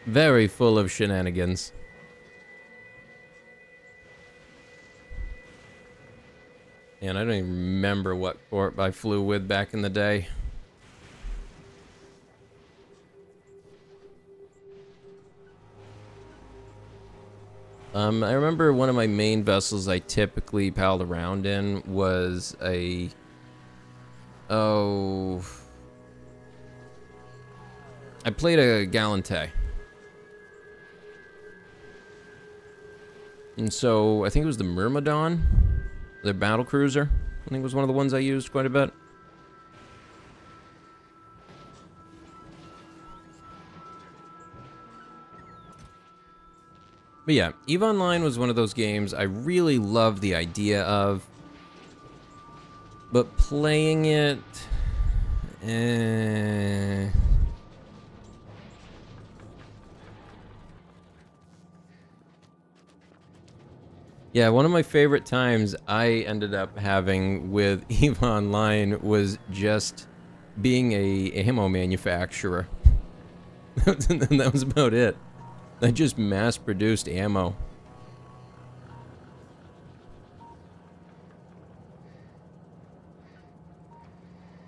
Very full of shenanigans. And I don't even remember what corp I flew with back in the day. I remember one of my main vessels I typically palled around in was a... Oh... I played a Galante. And so, I think it was the Myrmidon, the battle cruiser. I think it was one of the ones I used quite a bit. But yeah, EVE Online was one of those games I really loved the idea of. But playing it... Yeah, one of my favorite times I ended up having with EVE Online was just being a ammo manufacturer. That was about it. I just mass-produced ammo.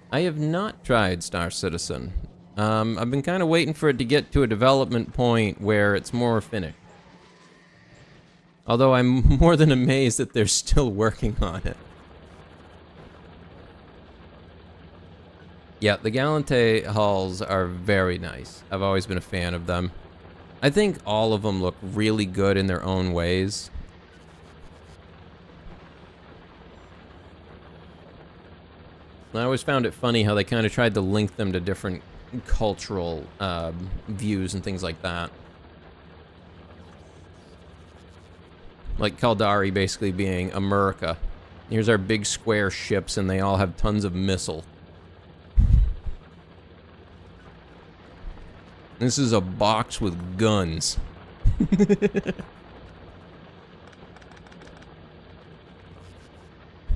I have not tried Star Citizen. I've been kind of waiting for it to get to a development point where it's more finished. Although I'm more than amazed that they're still working on it. Yeah, the Galante hulls are very nice. I've always been a fan of them. I think all of them look really good in their own ways. I always found it funny how they kind of tried to link them to different cultural views and things like that. Like Caldari basically being America. Here's our big square ships and they all have tons of missile. This is a box with guns.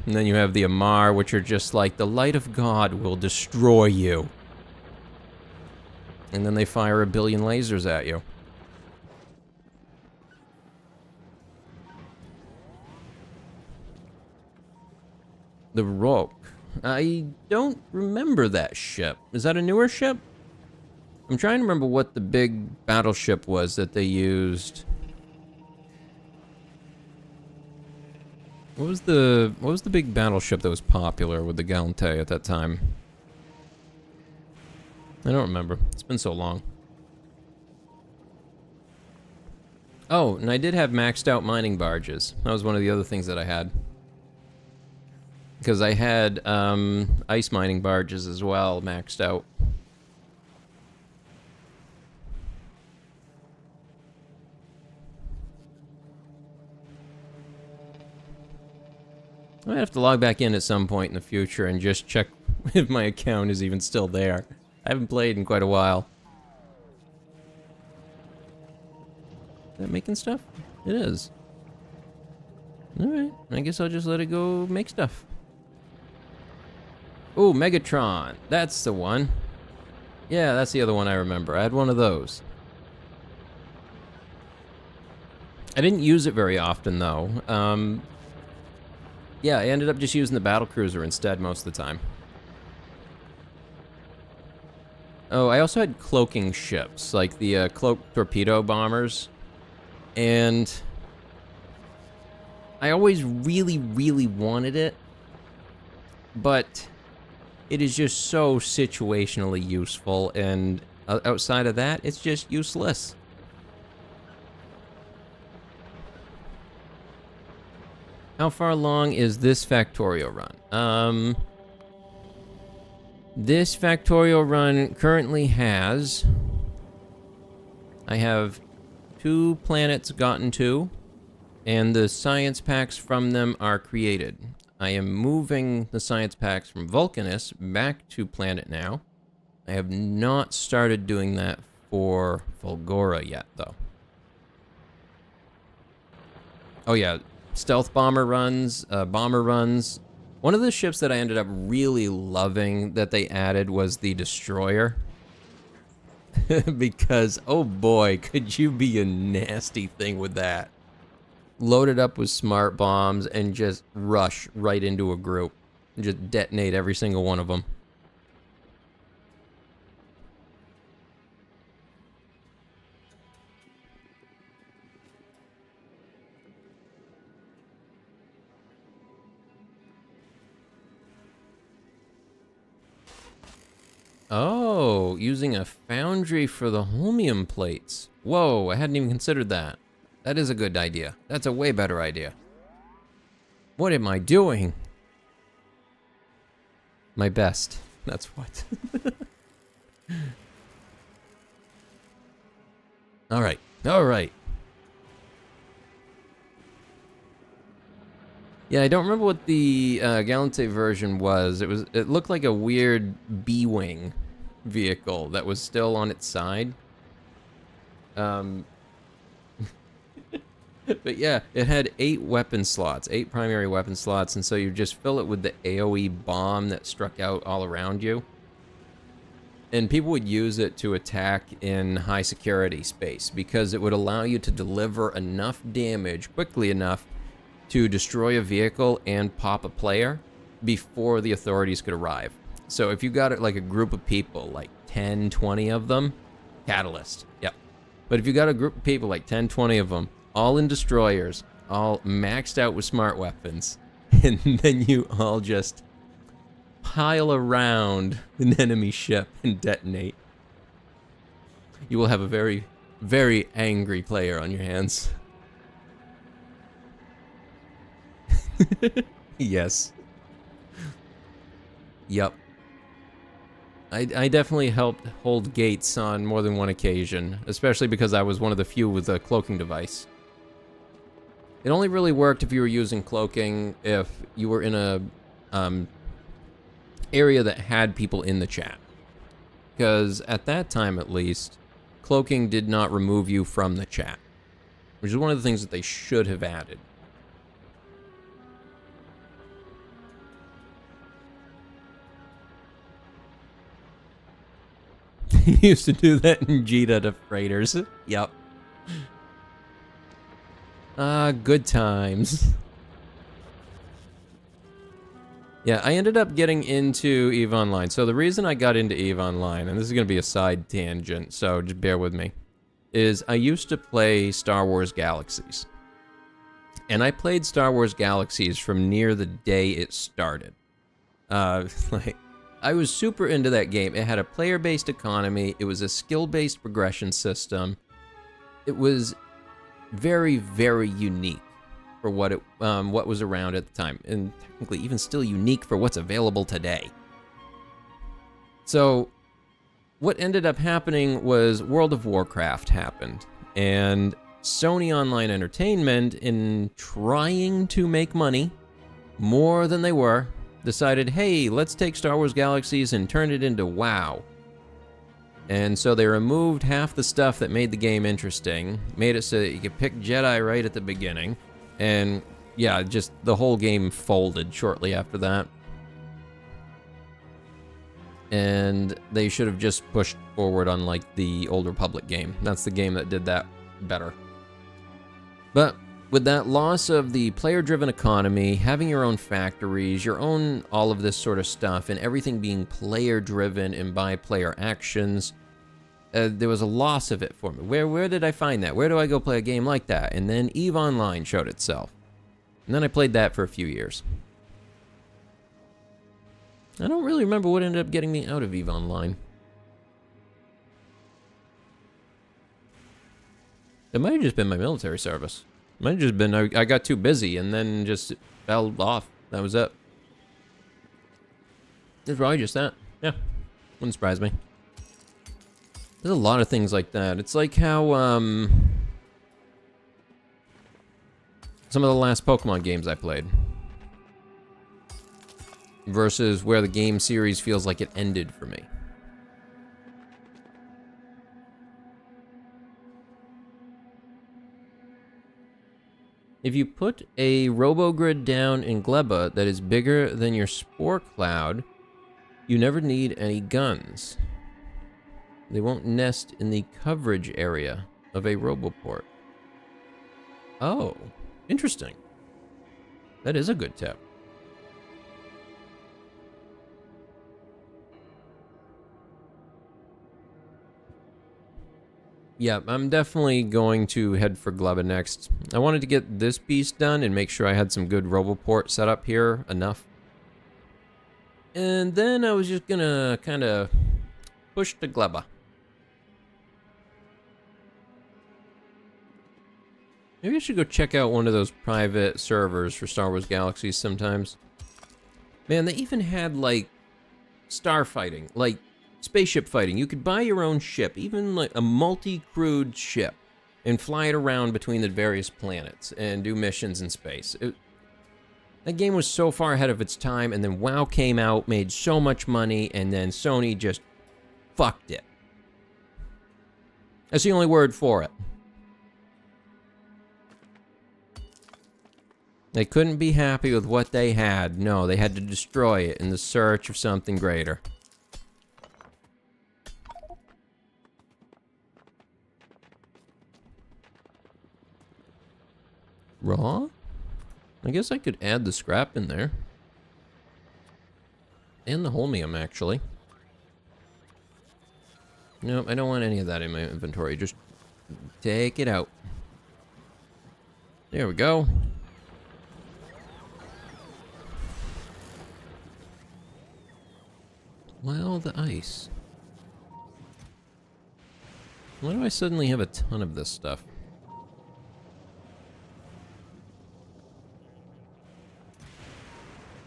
And then you have the Amar, which are just like, the light of God will destroy you. And then they fire a billion lasers at you. The Rogue. I don't remember that ship. Is that a newer ship? I'm trying to remember what the big battleship was that they used. What was the big battleship that was popular with the Galante at that time? I don't remember. It's been so long. Oh, and I did have maxed out mining barges. That was one of the other things that I had. Because I had ice mining barges as well, maxed out. I might have to log back in at some point in the future and just check if my account is even still there. I haven't played in quite a while. Is that making stuff? It is. Alright, I guess I'll just let it go make stuff. Oh, Megatron. That's the one. Yeah, that's the other one I remember. I had one of those. I didn't use it very often, though. Yeah, I ended up just using the battlecruiser instead most of the time. Oh, I also had cloaking ships, like the cloak torpedo bombers. And I always really, really wanted it. But It is just so situationally useful, and outside of that, it's just useless. How far along is this Factorio run? This Factorio run currently has... I have 2 planets gotten to, and the science packs from them are created. I am moving the science packs from Vulcanus back to Planet Now. I have not started doing that for Fulgora yet, though. Oh yeah, stealth bomber runs, bomber runs. One of the ships that I ended up really loving that they added was the Destroyer. Because, oh boy, could you be a nasty thing with that. Load it up with smart bombs and just rush right into a group. And just detonate every single one of them. Oh, using a foundry for the holmium plates. Whoa, I hadn't even considered that. That is a good idea. That's a way better idea. What am I doing? My best. That's what. Alright, alright. Yeah, I don't remember what the Gallante version was. It looked like a weird B-wing vehicle that was still on its side. But yeah, it had 8 weapon slots, 8 primary weapon slots, and so you just fill it with the AoE bomb that struck out all around you. And people would use it to attack in high security space because it would allow you to deliver enough damage quickly enough to destroy a vehicle and pop a player before the authorities could arrive. So if you got it like a group of people, like 10, 20 of them, catalyst, yep. But if you got a group of people, like 10, 20 of them, all in destroyers, all maxed out with smart weapons, and then you all just pile around an enemy ship and detonate, you will have a very, very angry player on your hands. Yes. Yep. I definitely helped hold gates on more than one occasion, especially because I was one of the few with a cloaking device. It only really worked if you were using cloaking if you were in a area that had people in the chat. Because at that time, at least, cloaking did not remove you from the chat, which is one of the things that they should have added. He used to do that in Jita to freighters. Yep. Good times. Yeah, I ended up getting into EVE Online. So the reason I got into EVE Online, and this is going to be a side tangent, so just bear with me, is I used to play Star Wars Galaxies. And I played Star Wars Galaxies from near the day it started. I was super into that game. It had a player-based economy. It was a skill-based progression system. It was very, very unique for what was around at the time, and technically even still unique for what's available today. So, what ended up happening was World of Warcraft happened, and Sony Online Entertainment, in trying to make money more than they were, decided, hey, let's take Star Wars Galaxies and turn it into WoW. And so they removed half the stuff that made the game interesting, made it so that you could pick Jedi right at the beginning, and yeah, just the whole game folded shortly after that. And they should have just pushed forward on like the Old Republic game. That's the game that did that better. But with that loss of the player-driven economy, having your own factories, your own all of this sort of stuff, and everything being player-driven and by player actions, there was a loss of it for me. Where did I find that? Where do I go play a game like that? And then EVE Online showed itself. And then I played that for a few years. I don't really remember what ended up getting me out of EVE Online. It might have just been my military service. It might have just been I got too busy and then just fell off. That was it. It's probably just that. Yeah. Wouldn't surprise me. There's a lot of things like that. It's like how, some of the last Pokemon games I played. Versus where the game series feels like it ended for me. If you put a RoboGrid down in Gleba that is bigger than your Spore Cloud, you never need any guns. They won't nest in the coverage area of a Roboport. Oh, interesting. That is a good tip. Yeah, I'm definitely going to head for Gleba next. I wanted to get this piece done and make sure I had some good Roboport set up here, enough. And then I was just gonna kind of push to Gleba. Maybe I should go check out one of those private servers for Star Wars Galaxies sometimes. Man, they even had, like, starfighting, like, spaceship fighting. You could buy your own ship, even like a multi-crewed ship, and fly it around between the various planets and do missions in space. That game was so far ahead of its time, and then WoW came out, made so much money, and then Sony just fucked it. That's the only word for it. They couldn't be happy with what they had. No, they had to destroy it in the search of something greater. Raw? I guess I could add the scrap in there. And the holmium, actually. Nope, I don't want any of that in my inventory. Just take it out. There we go. Well, the ice. Why do I suddenly have a ton of this stuff?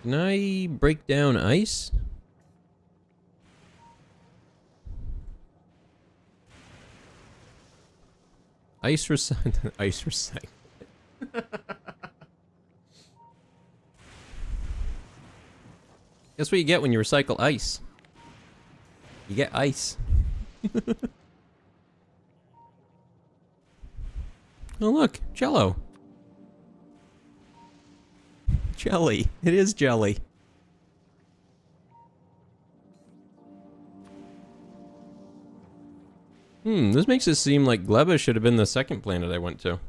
Can I break down ice? Ice recycle. Ice recycle. Guess what you get when you recycle ice? You get ice. Oh look, Jello. Jelly. It is jelly. This makes it seem like Gleba should have been the second planet I went to.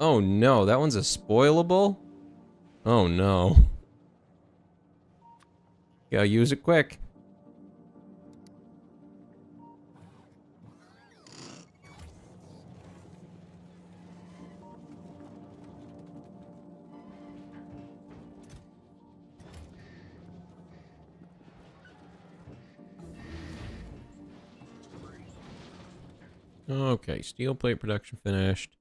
Oh no, that one's a spoilable? Oh no. Gotta use it quick. Okay, steel plate production finished.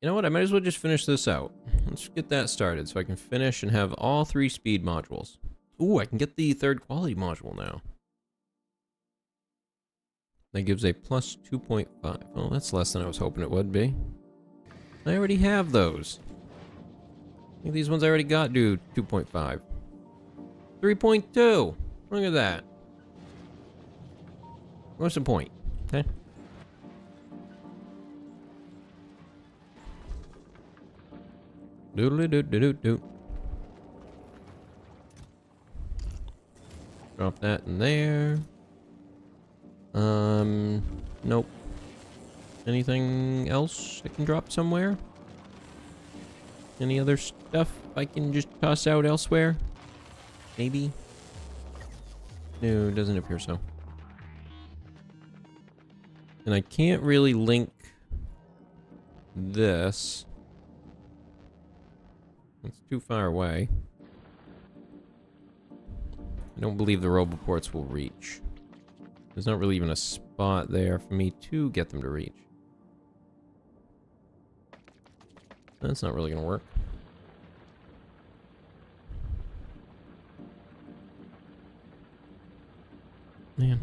You know what? I might as well just finish this out. Let's get that started so I can finish and have all 3 speed modules. Ooh, I can get the 3rd quality module now. That gives a plus 2.5. Oh, that's less than I was hoping it would be. I already have those. I think these ones I already got do 2.5. 3.2. Look at that. What's the point? Okay. Doodly doo doo doo doo. Drop that in there. Nope. Anything else I can drop somewhere? Any other stuff I can just toss out elsewhere? Maybe? No, it doesn't appear so. And I can't really link this. It's too far away. I don't believe the roboports will reach. There's not really even a spot there for me to get them to reach. That's not really gonna work. Man.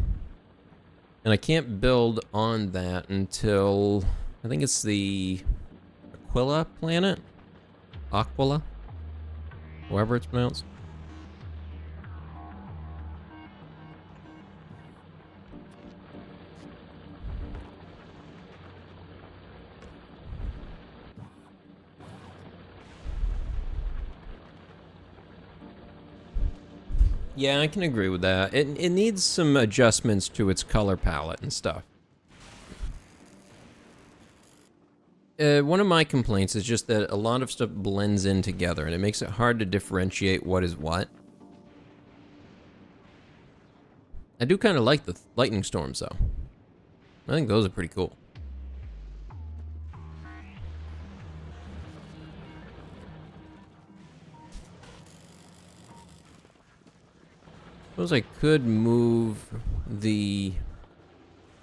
And I can't build on that until... I think it's the Aquila planet? Aquila? However it's pronounced. Yeah, I can agree with that. It needs some adjustments to its color palette and stuff. One of my complaints is just that a lot of stuff blends in together, and it makes it hard to differentiate what is what. I do kind of like the lightning storms, though. I think those are pretty cool. Suppose I could move the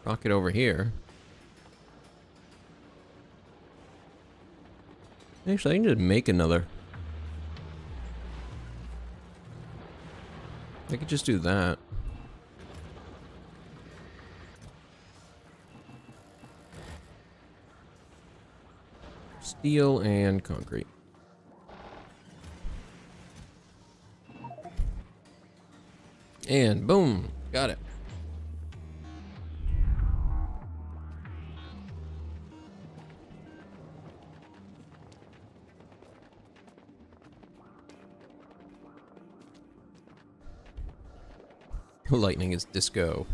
rocket over here. Actually, I can just make another. I could just do that. Steel and concrete. And boom, got it. Lightning is disco.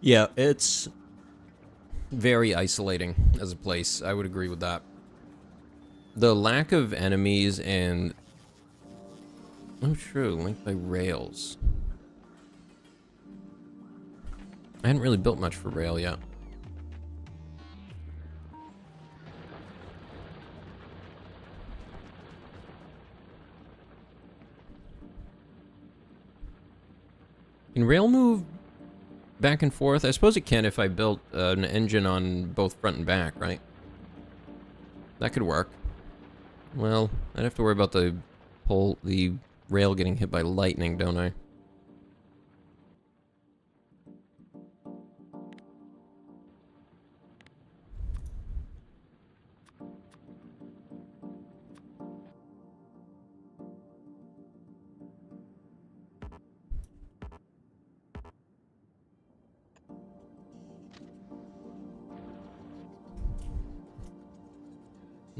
Yeah, it's very isolating as a place. I would agree with that. The lack of enemies and... Oh, true. Linked by rails. I hadn't really built much for rail yet. Can rail move back and forth? I suppose it can if I built an engine on both front and back, right? That could work. Well, I'd have to worry about the rail getting hit by lightning, don't I?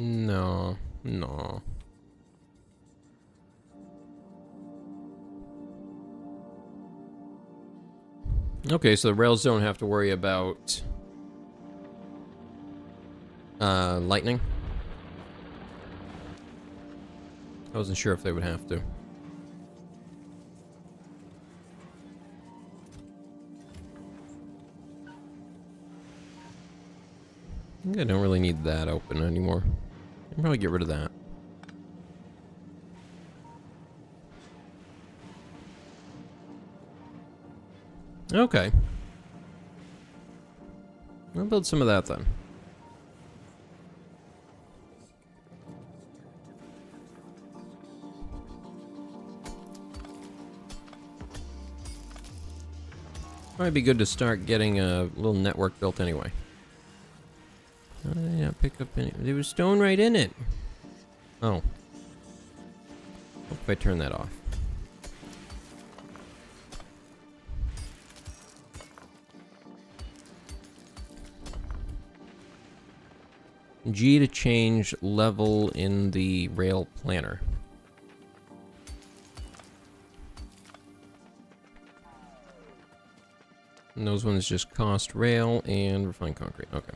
No, no. Okay, so the rails don't have to worry about lightning. I wasn't sure if they would have to. I think I don't really need that open anymore. I'll probably get rid of that. Okay. I'll build some of that then. Might be good to start getting a little network built anyway. How did I not pick up any? There was stone right in it. Oh. What if I turn that off? G to change level in the rail planner. And those ones just cost rail and refined concrete. Okay.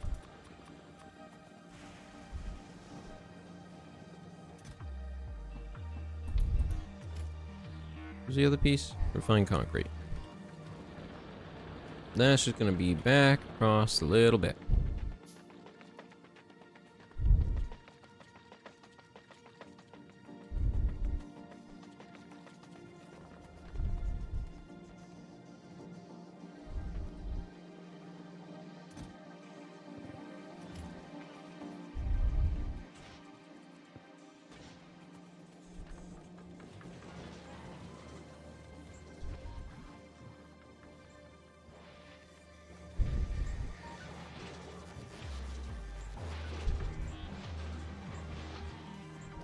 Where's the other piece? Refined concrete. That's just going to be back across a little bit.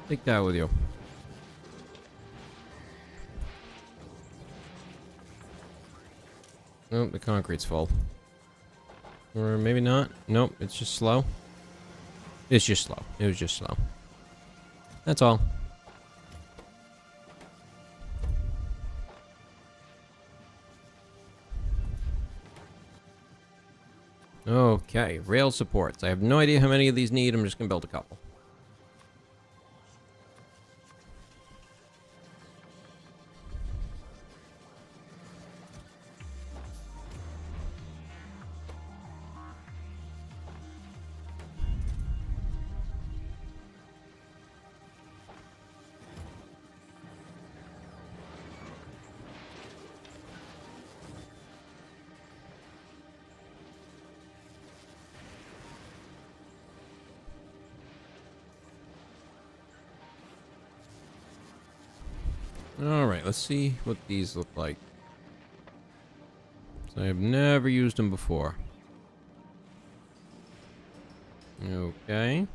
Take that with you. Oh, the concrete's full. Or maybe not. Nope, it's just slow. It's just slow. It was just slow. That's all. Okay, rail supports. I have no idea how many of these need. I'm just gonna build a couple. Alright, let's see what these look like. So I have never used them before. Okay.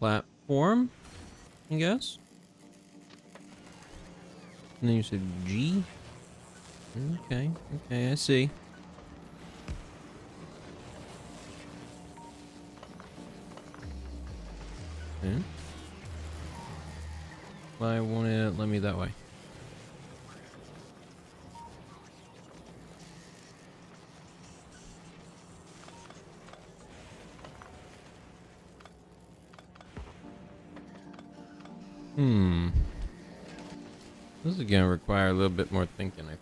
Platform, I guess. And then you said G. Okay, okay, I see. Okay. Why won't it let me that way? This is gonna require a little bit more thinking, I think.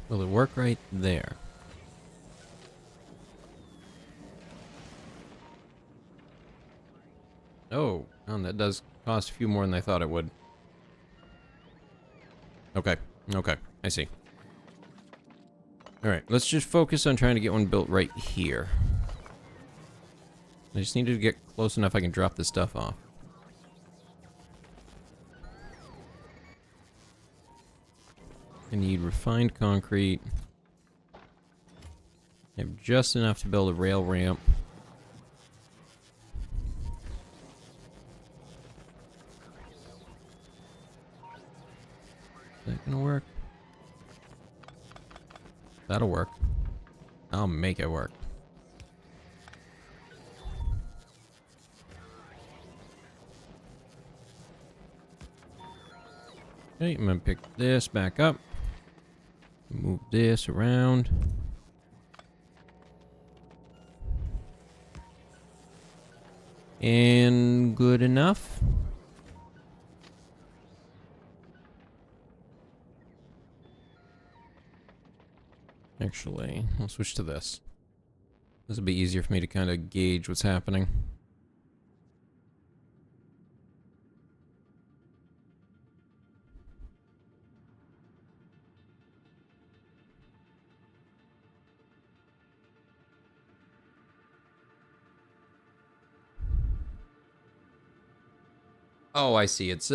Will it work right there? Oh, that does cost a few more than I thought it would. Okay, okay, I see. Alright, let's just focus on trying to get one built right here. I just needed to get close enough I can drop this stuff off. I need refined concrete. I have just enough to build a rail ramp. Is that gonna work? That'll work. I'll make it work. Okay, I'm gonna pick this back up. Move this around. And good enough. Actually, I'll switch to this. This will be easier for me to kind of gauge what's happening. Oh, I see. It's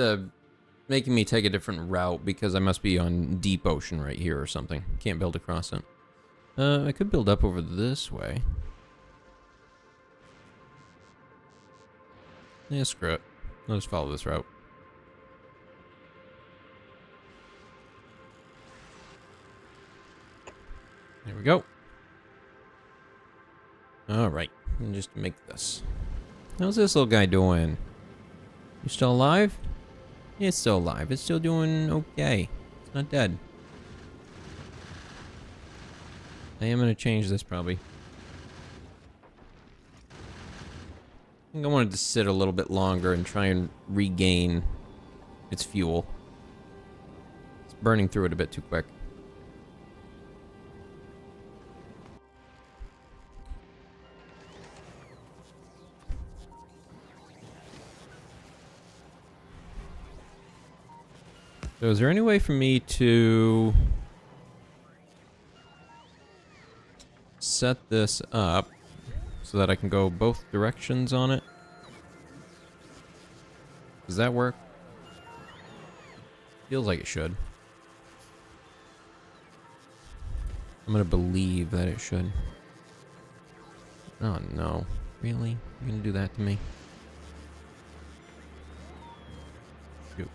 making me take a different route because I must be on deep ocean right here or something. Can't build across it. I could build up over this way. Yeah, screw it. I'll just follow this route. There we go. Alright, and just make this. How's this little guy doing? You still alive? Yeah, it's still alive. It's still doing okay. It's not dead. I am gonna change this probably. I think I wanted to sit a little bit longer and try and regain its fuel. It's burning through it a bit too quick. So is there any way for me to set this up so that I can go both directions on it. Does that work? Feels like it should. I'm gonna believe that it should. Oh no. Really? You're gonna do that to me? Shoot.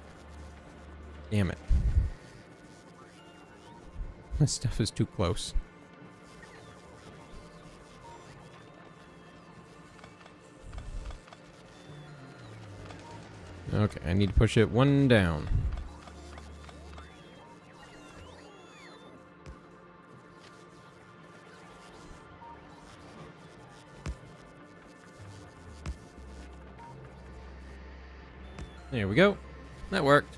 Damn it. This stuff is too close. Okay, I need to push it one down. There we go. That worked.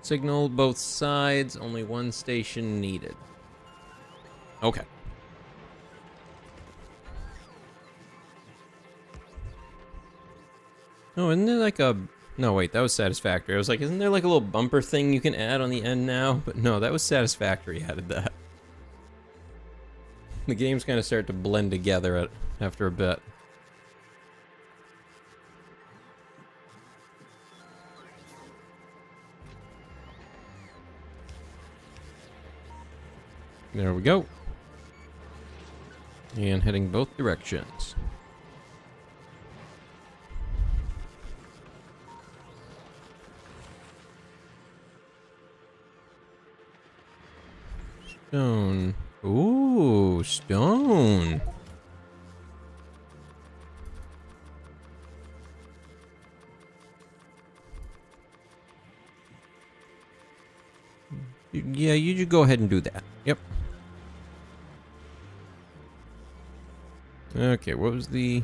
Signaled both sides, only one station needed. Okay. Oh, isn't there like a... No, wait, that was Satisfactory. I was like, isn't there like a little bumper thing you can add on the end now? But no, that was Satisfactory added that. The games kind of start to blend together after a bit. There we go. And heading both directions. Stone. Ooh, stone. Yeah, you just go ahead and do that. Yep. Okay, what was the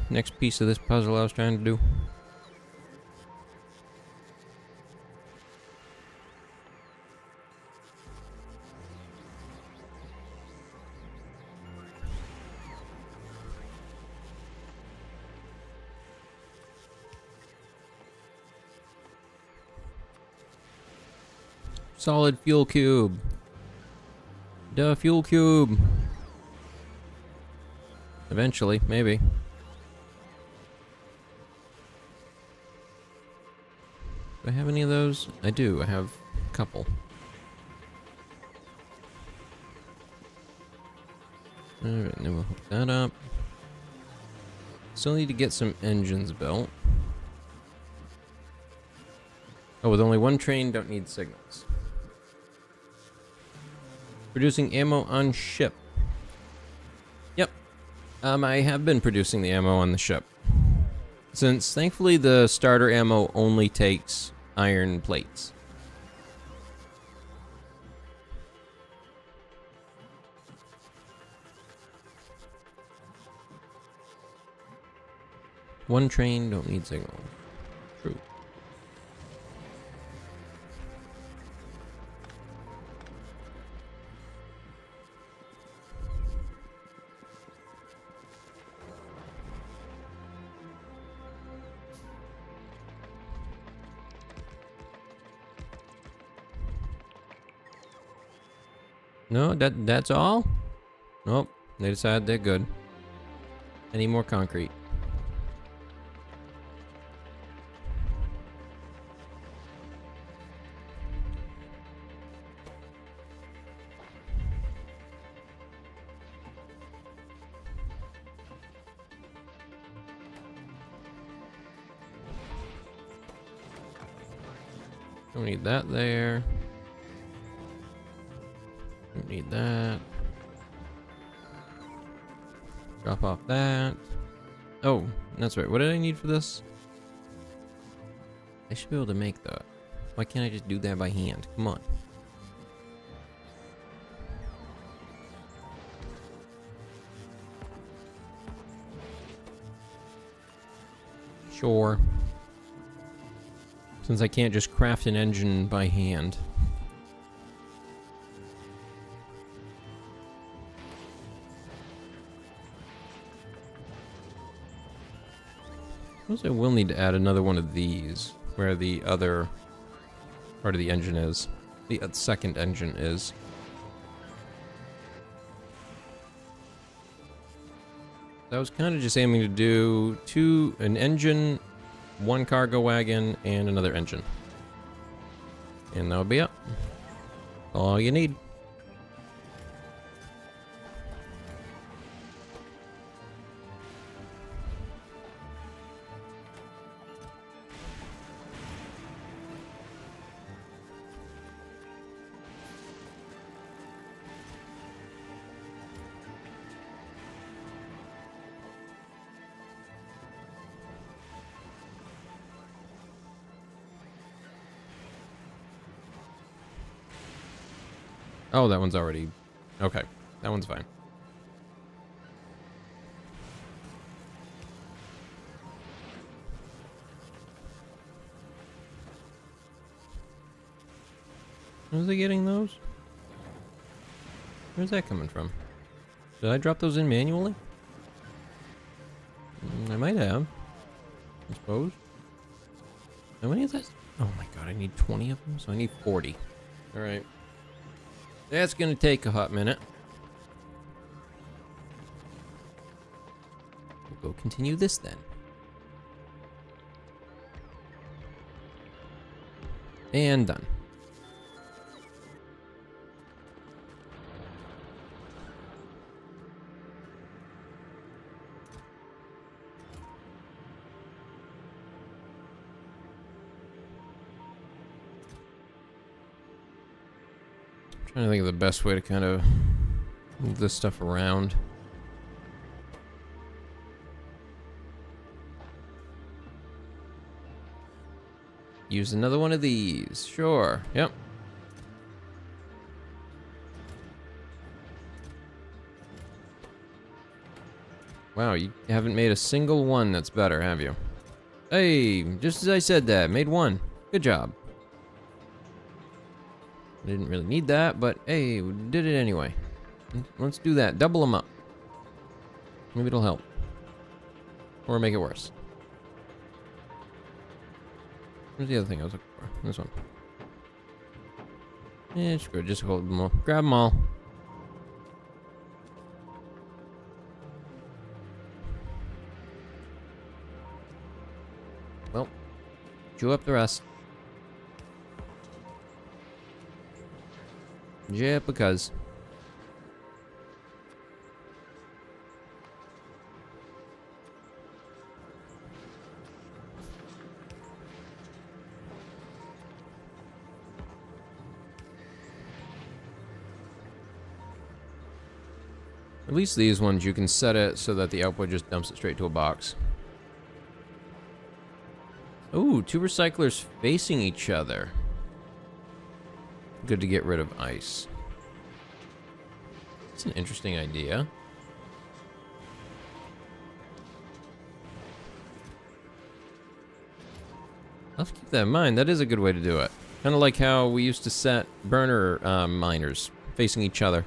next piece of this puzzle I was trying to do? Solid fuel cube. Duh, fuel cube. Eventually, maybe. Do I have any of those? I do. I have a couple. Alright, then we'll hook that up. Still need to get some engines built. Oh, with only one train, don't need signals. Producing ammo on ship. Yep. I have been producing the ammo on the ship. Since, thankfully, the starter ammo only takes iron plates. One train, don't need signal. True. No, that's all? Nope. They decided they're good. Any more concrete? Don't need that there. Don't need that. Drop off that. Oh, that's right. What did I need for this? I should be able to make that. Why can't I just do that by hand? Come on. Sure. Since I can't just craft an engine by hand. I suppose I will need to add another one of these, where the other part of the engine is. The second engine is. I was kind of just aiming to do an engine, one cargo wagon, and another engine. And that would be it. All you need. Oh, that one's already... Okay, that one's fine. Was I getting those? Where's that coming from? Did I drop those in manually? I might have. I suppose. How many of those? Oh my god, I need 20 of them, so I need 40. Alright. That's gonna take a hot minute. We'll go continue this then. And done. Trying to think of the best way to kind of move this stuff around. Use another one of these. Sure. Yep. Wow, you haven't made a single one that's better, have you? Hey, just as I said that, made one. Good job. I didn't really need that, but hey, we did it anyway. Let's do that. Double them up. Maybe it'll help. Or make it worse. Where's the other thing I was looking for? This one. Yeah, screw it. Just hold them all. Grab them all. Well, chew up the rest. Yeah, because. At least these ones you can set it so that the output just dumps it straight to a box. Ooh, two recyclers facing each other. Good to get rid of ice. It's an interesting idea. I'll have to keep that in mind. That is a good way to do it. Kind of like how we used to set burner miners facing each other.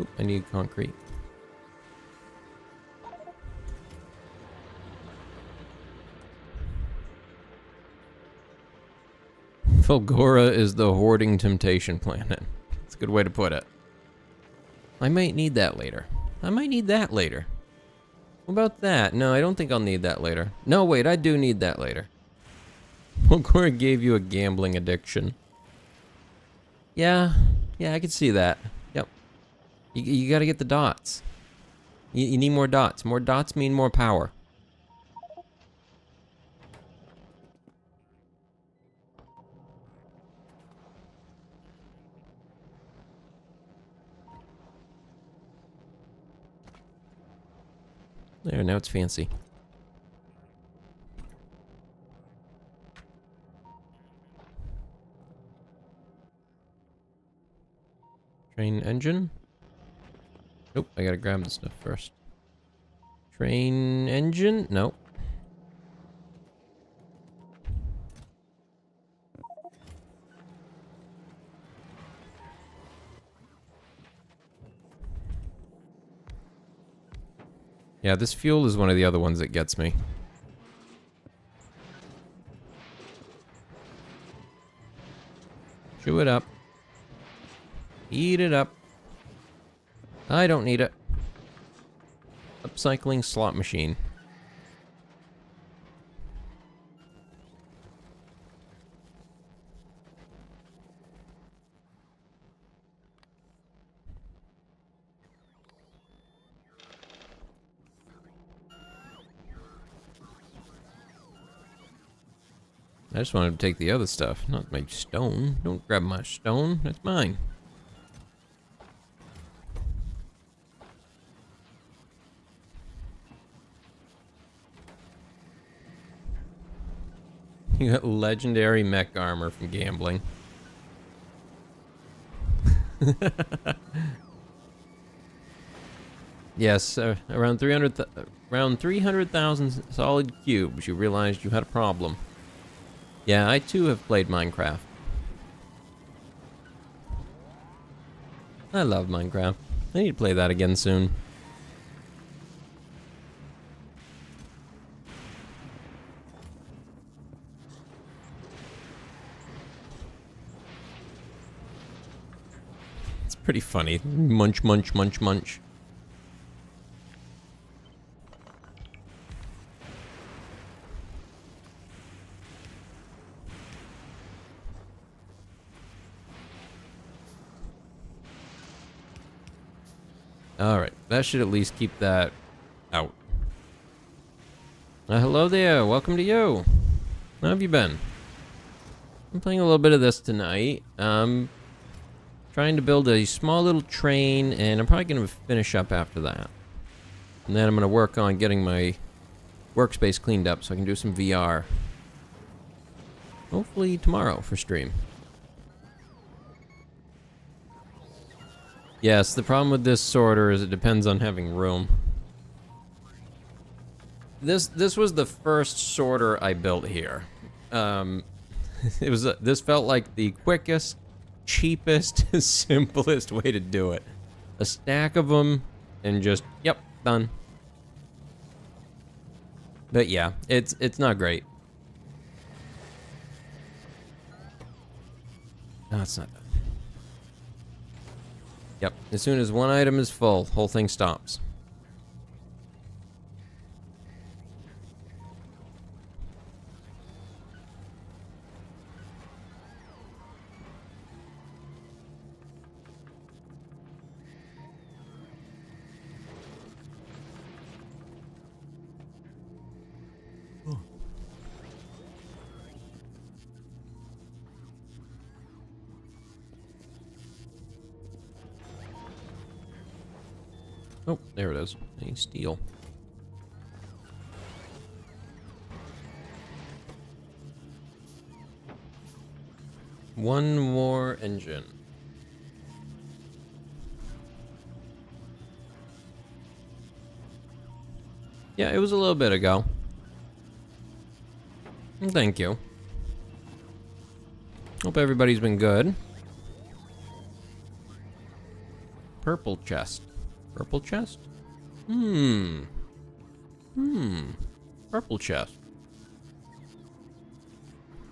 Oop, I need concrete. Fulgora is the hoarding temptation planet. That's a good way to put it. I might need that later. I might need that later. What about that? No, I don't think I'll need that later. No, wait, I do need that later. Fulgora gave you a gambling addiction. Yeah, I can see that. Yep. You gotta get the dots. You need more dots. More dots mean more power. There, now it's fancy. Train engine? Nope, I gotta grab this stuff first. Train engine? Nope. Yeah, this fuel is one of the other ones that gets me. Chew it up. Eat it up. I don't need it. Upcycling slot machine. I just wanted to take the other stuff, not my stone. Don't grab my stone, that's mine. You got legendary mech armor from gambling. Yes, around 300,000 solid cubes, you realized you had a problem. Yeah, I too have played Minecraft. I love Minecraft. I need to play that again soon. It's pretty funny. Munch, munch, munch, munch. Alright, that should at least keep that out. Hello there, welcome to you. How have you been? I'm playing a little bit of this tonight. Trying to build a small little train, and I'm probably going to finish up after that. And then I'm going to work on getting my workspace cleaned up so I can do some VR. Hopefully tomorrow for stream. Yes, the problem with this sorter is it depends on having room. This was the first sorter I built here. This felt like the quickest, cheapest, simplest way to do it. A stack of them and just, yep, done. But yeah, it's not great. No, it's not done. Yep, as soon as one item is full, whole thing stops. Oh, there it is. Any steel. One more engine. Yeah, it was a little bit ago. Thank you. Hope everybody's been good. Purple chest. Purple chest? Purple chest.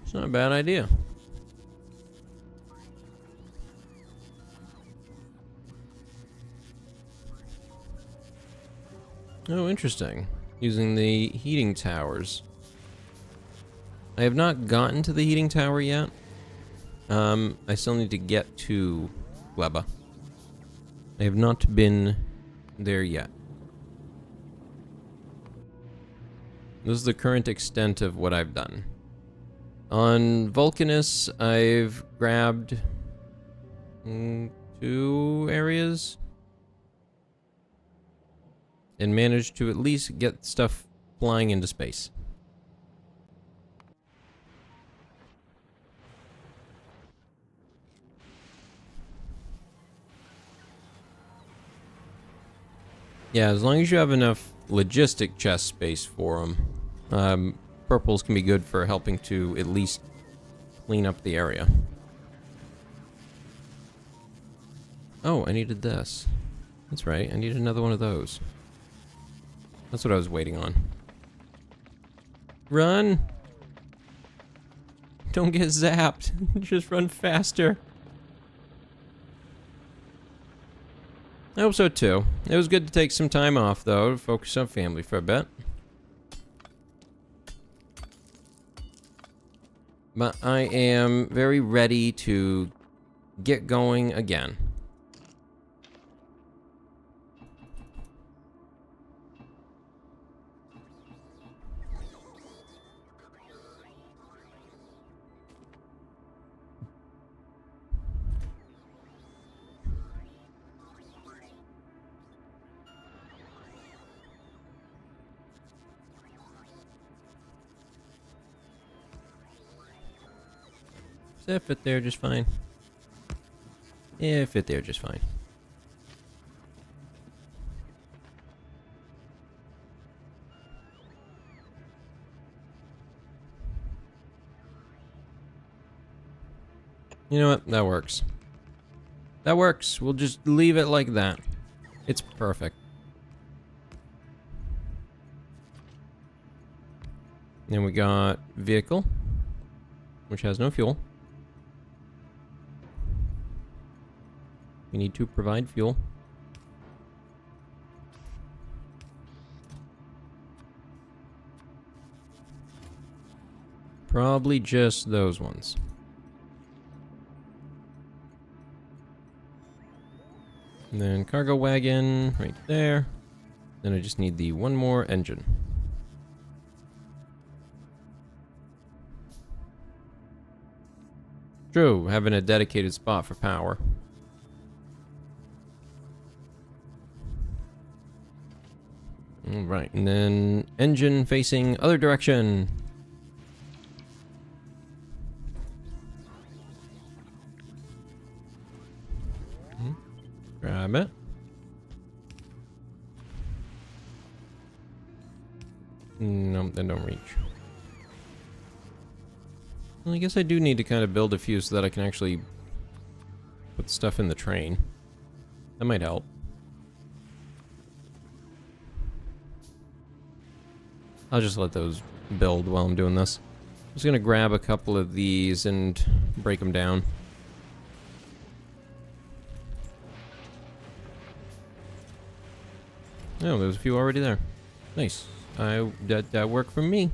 It's not a bad idea. Oh, interesting. Using the heating towers. I have not gotten to the heating tower yet. I still need to get to Gleba. I have not been there yet. This is the current extent of what I've done. On Vulcanus, I've grabbed 2 areas and managed to at least get stuff flying into space. Yeah, as long as you have enough logistic chest space for them, purples can be good for helping to at least clean up the area. Oh, I needed this. That's right, I need another one of those. That's what I was waiting on. Run! Don't get zapped. Just run faster. I hope so too. It was good to take some time off though, to focus on family for a bit. But I am very ready to get going again. Does that fit there just fine? Yeah, fit there just fine. You know what? That works. That works. We'll just leave it like that. It's perfect. Then we got vehicle, which has no fuel. We need to provide fuel. Probably just those ones. And then cargo wagon right there. Then I just need the one more engine. True, having a dedicated spot for power. Alright, and then engine facing other direction. Grab it. Nope, they don't reach. Well, I guess I do need to kind of build a few so that I can actually put stuff in the train. That might help. I'll just let those build while I'm doing this. I'm just gonna grab a couple of these and break them down. Oh, there's a few already there. Nice. That worked for me.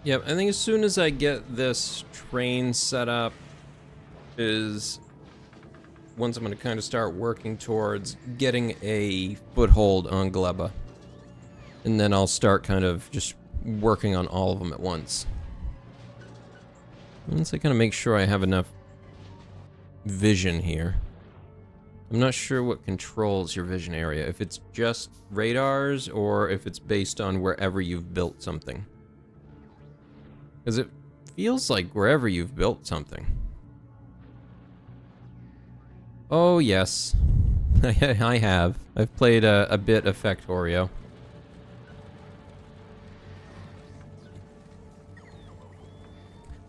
Yep, I think as soon as I get this train set up is once I'm going to kind of start working towards getting a foothold on Gleba. And then I'll start kind of just working on all of them at once. Once I kind of make sure I have enough vision here. I'm not sure what controls your vision area, if it's just radars or if it's based on wherever you've built something. Because it feels like wherever you've built something. Oh, yes. I have. I've played a bit of Factorio.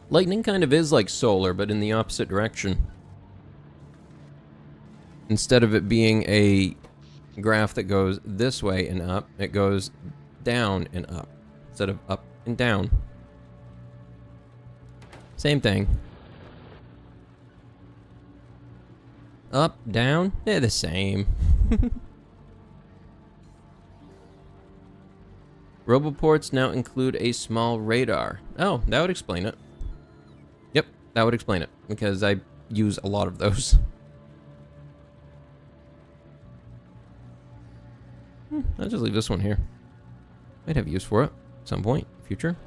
Lightning kind of is like solar, but in the opposite direction. Instead of it being a graph that goes this way and up, it goes down and up. Instead of up and down. Same thing. Up, down, they're the same. Roboports now include a small radar. Oh, that would explain it. Yep, that would explain it, because I use a lot of those. I'll just leave this one here. Might have use for it at some point in the future.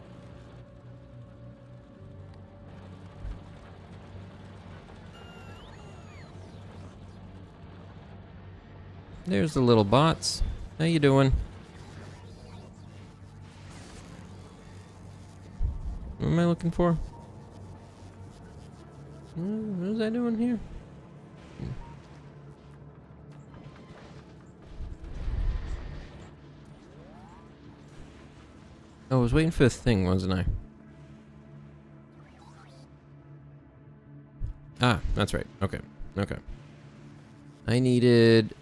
There's the little bots. How you doing? What am I looking for? What was I doing here? Oh, I was waiting for the thing, wasn't I? Ah, that's right. Okay. Okay. I needed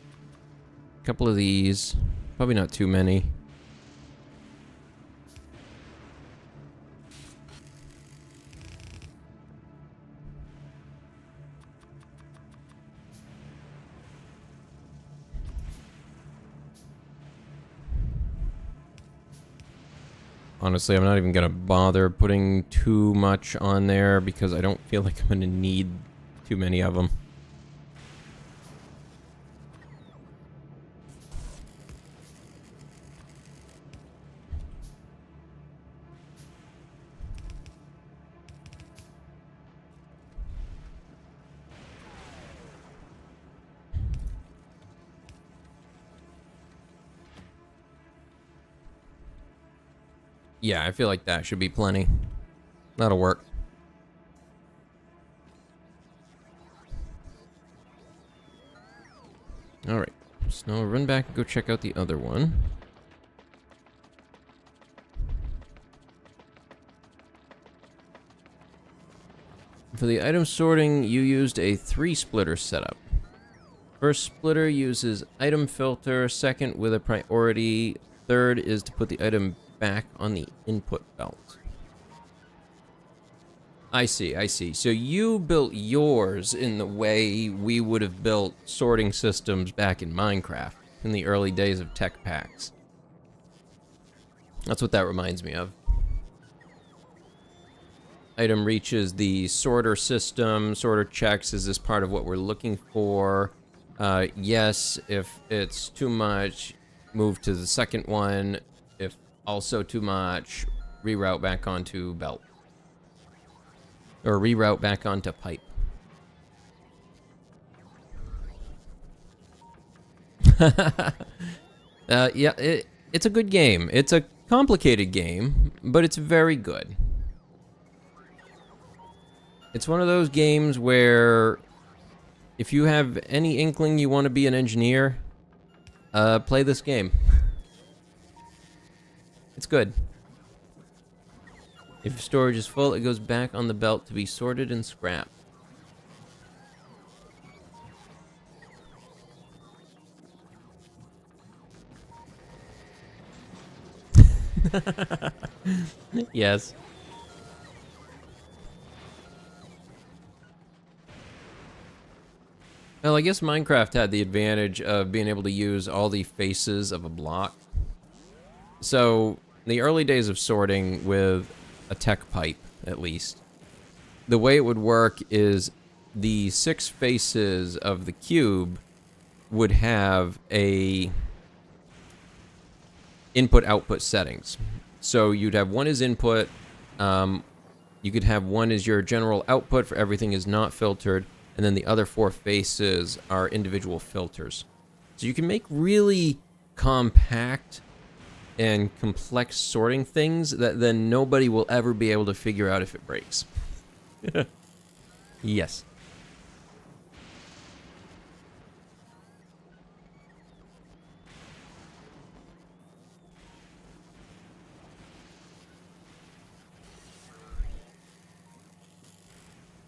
a couple of these. Probably not too many. Honestly, I'm not even gonna bother putting too much on there because I don't feel like I'm gonna need too many of them. Yeah, I feel like that should be plenty. That'll work. Alright, so now I'll run back and go check out the other one. For the item sorting, you used a 3-splitter setup. First splitter uses item filter, second with a priority, third is to put the item back on the input belt. I see, I see. So you built yours in the way we would have built sorting systems back in Minecraft, in the early days of tech packs. That's what that reminds me of. Item reaches the sorter system, sorter checks, is this part of what we're looking for? Yes, if it's too much, move to the second one. If also too much, reroute back onto belt. Or reroute back onto pipe. Yeah, it's a good game. It's a complicated game, but it's very good. It's one of those games where if you have any inkling you want to be an engineer, play this game. It's good. If your storage is full, it goes back on the belt to be sorted and scrapped. Yes. Well, I guess Minecraft had the advantage of being able to use all the faces of a block. So, in the early days of sorting with a tech pipe, at least, the way it would work is the 6 faces of the cube would have a input-output settings. So you'd have one as input, you could have one as your general output for everything is not filtered, and then the other 4 faces are individual filters. So you can make really compact and complex sorting things that then nobody will ever be able to figure out if it breaks. Yes.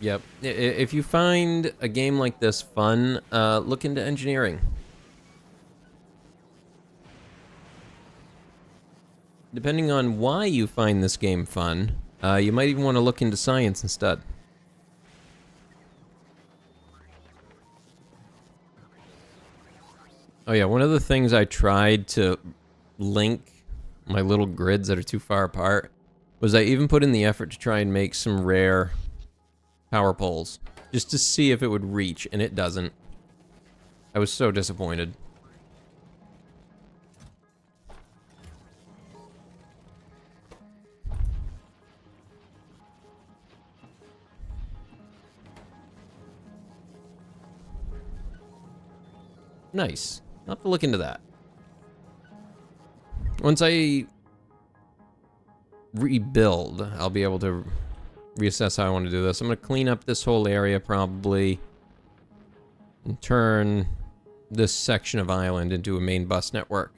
Yep. If you find a game like this fun, look into engineering. Depending on why you find this game fun, you might even want to look into science instead. Oh yeah, one of the things I tried to link my little grids that are too far apart was I even put in the effort to try and make some rare power poles, just to see if it would reach, and it doesn't. I was so disappointed. Nice. I'll have to look into that. Once I rebuild, I'll be able to reassess how I want to do this. I'm going to clean up this whole area probably and turn this section of island into a main bus network.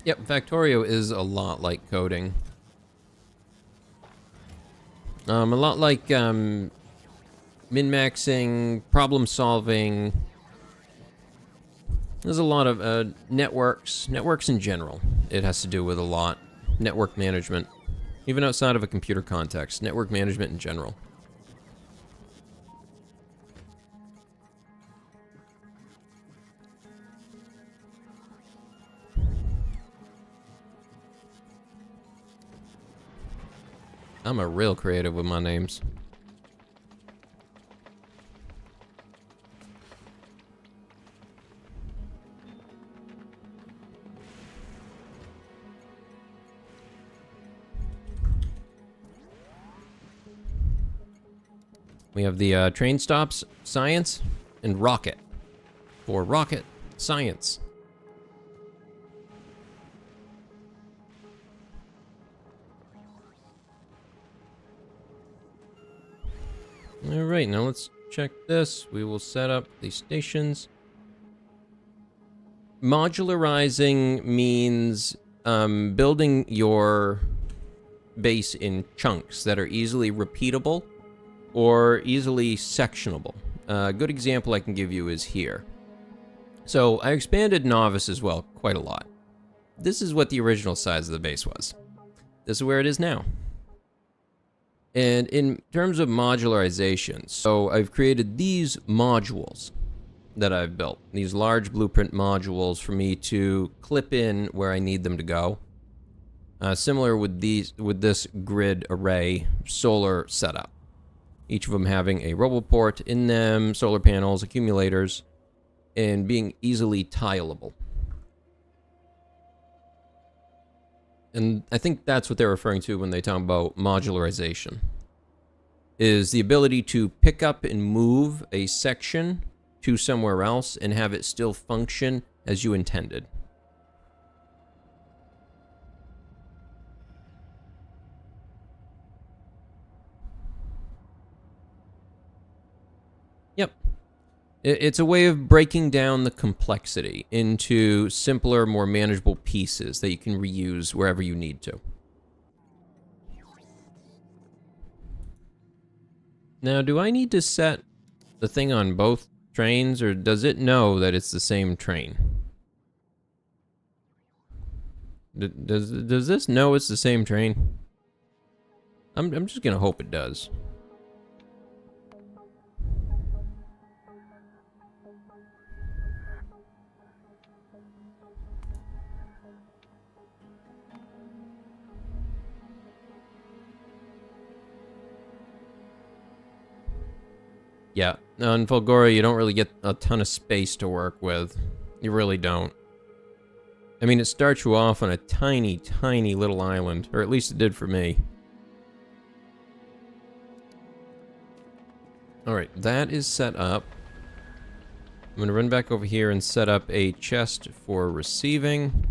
Yep, Factorio is a lot like coding. A lot like min-maxing, problem-solving. There's a lot of networks in general. It has to do with a lot. Network management. Even outside of a computer context, network management in general. I'm a real creative with my names. We have the train stops, science, and rocket. For rocket science. Alright, now let's check this. We will set up the stations. Modularizing means building your base in chunks that are easily repeatable or easily sectionable. A good example I can give you is here. So I expanded Novice as well quite a lot. This is what the original size of the base was. This is where it is now. And in terms of modularization, so I've created these modules that I've built. These large blueprint modules for me to clip in where I need them to go. Similar with this grid array solar setup. Each of them having a roboport in them, solar panels, accumulators, and being easily tileable. And I think that's what they're referring to when they talk about modularization, is the ability to pick up and move a section to somewhere else and have it still function as you intended. Yep. It's a way of breaking down the complexity into simpler, more manageable pieces that you can reuse wherever you need to. Now, do I need to set the thing on both trains, or does it know that it's the same train? Does this know it's the same train? I'm just gonna hope it does. Yeah, on Fulgora, you don't really get a ton of space to work with. You really don't. I mean, it starts you off on a tiny, tiny little island, or at least it did for me. Alright, that is set up. I'm going to run back over here and set up a chest for receiving.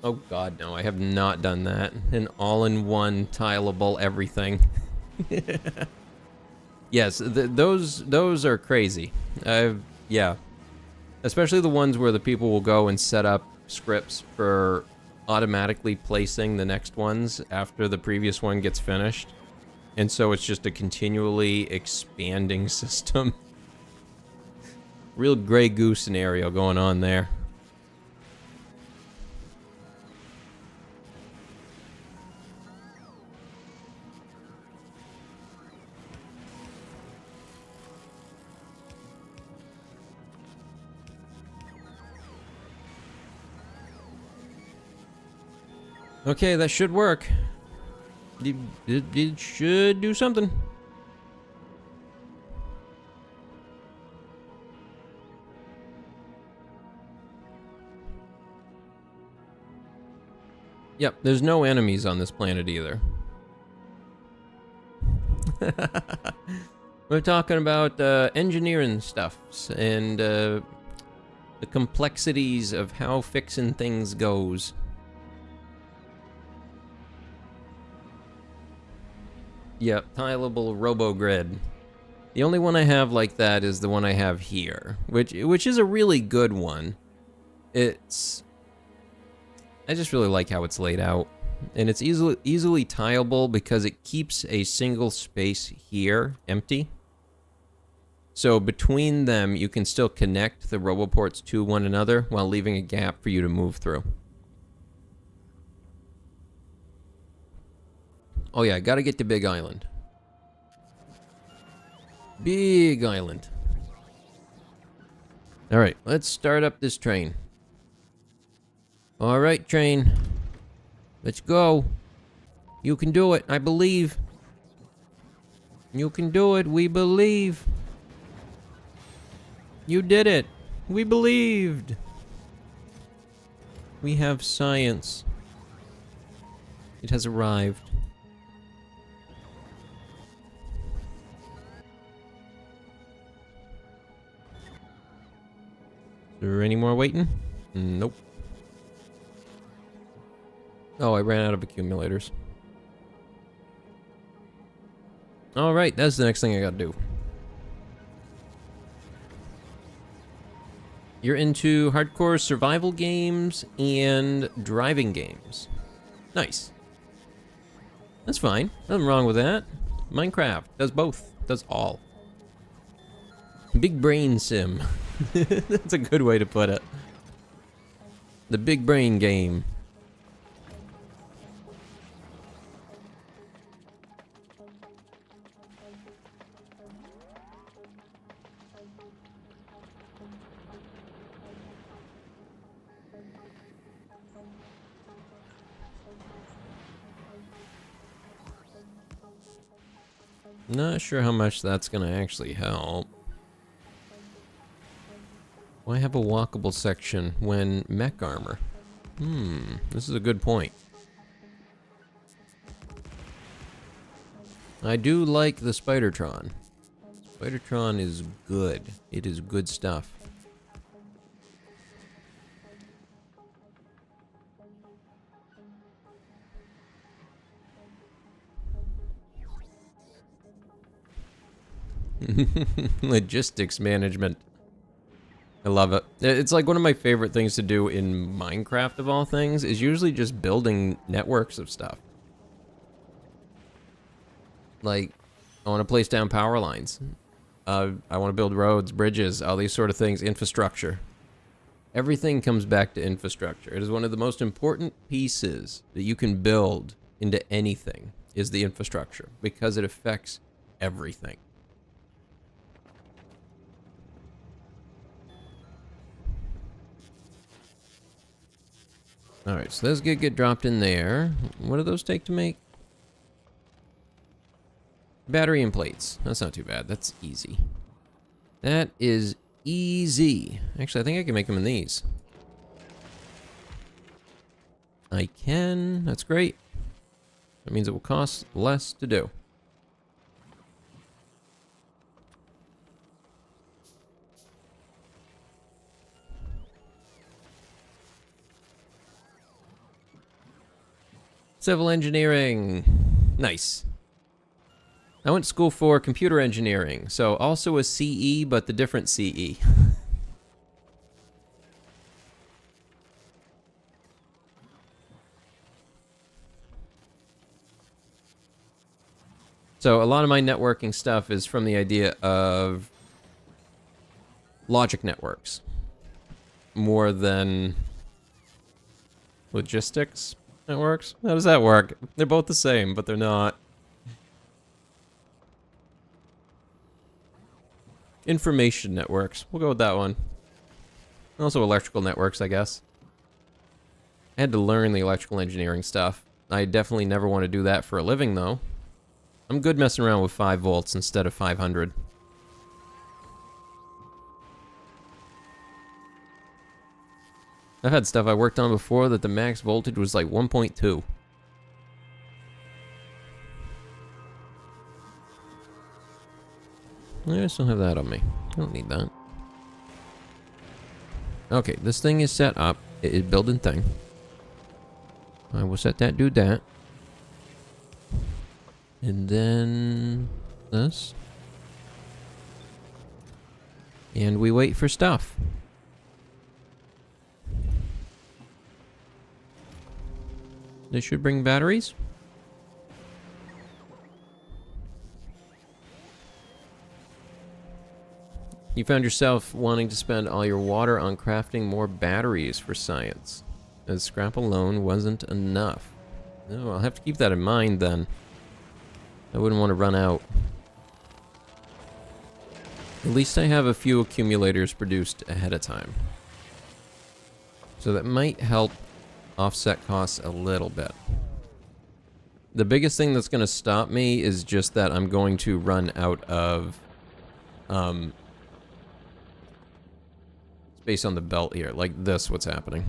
Oh god, no, I have not done that. An all-in-one, tileable everything. Yes, those are crazy. Yeah. Especially the ones where the people will go and set up scripts for automatically placing the next ones after the previous one gets finished. And so it's just a continually expanding system. Real Grey Goose scenario going on there. Okay, that should work. It should do something. Yep, there's no enemies on this planet either. We're talking about engineering stuffs and the complexities of how fixing things goes. Yep, tileable RoboGrid. The only one I have like that is the one I have here, which is a really good one. I just really like how it's laid out. And it's easily tileable because it keeps a single space here empty. So between them, you can still connect the RoboPorts to one another while leaving a gap for you to move through. Oh yeah, gotta get to Big Island. Big Island. Alright, let's start up this train. Alright, train. Let's go. You can do it, I believe. You can do it, we believe. You did it. We believed. We have science. It has arrived. Is there any more waiting? Nope. Oh, I ran out of accumulators. Alright, that's the next thing I gotta do. You're into hardcore survival games and driving games. Nice. That's fine. Nothing wrong with that. Minecraft does both. Does all. Big brain sim. That's a good way to put it. The big brain game. Not sure how much that's gonna actually help. Why have a walkable section when mech armor? This is a good point. I do like the Spidertron. Spidertron is good. It is good stuff. Logistics management. I love it. It's like one of my favorite things to do in Minecraft of all things is usually just building networks of stuff. Like, I want to place down power lines. I want to build roads, bridges, all these sort of things, infrastructure. Everything comes back to infrastructure. It is one of the most important pieces that you can build into anything is the infrastructure because it affects everything. Alright, so those get dropped in there. What do those take to make? Battery and plates. That's not too bad. That's easy. That is easy. Actually, I think I can make them in these. I can. That's great. That means it will cost less to do. Civil engineering. Nice. I went to school for computer engineering, so also a CE, but the different CE. So a lot of my networking stuff is from the idea of logic networks more than logistics networks. How does that work? They're both the same, but they're not. Information networks. We'll go with that one. Also electrical networks, I guess. I had to learn the electrical engineering stuff. I definitely never want to do that for a living, though. I'm good messing around with 5 volts instead of 500. I've had stuff I worked on before that the max voltage was like 1.2. I still have that on me. I don't need that. Okay, this thing is set up. It is building thing. I will set that, do that. And then this. And we wait for stuff. This should bring batteries. You found yourself wanting to spend all your water on crafting more batteries for science, as scrap alone wasn't enough. Oh, I'll have to keep that in mind then. I wouldn't want to run out. At least I have a few accumulators produced ahead of time. So that might help offset costs a little bit. The biggest thing that's going to stop me is just that I'm going to run out of space on the belt here. Like this, what's happening.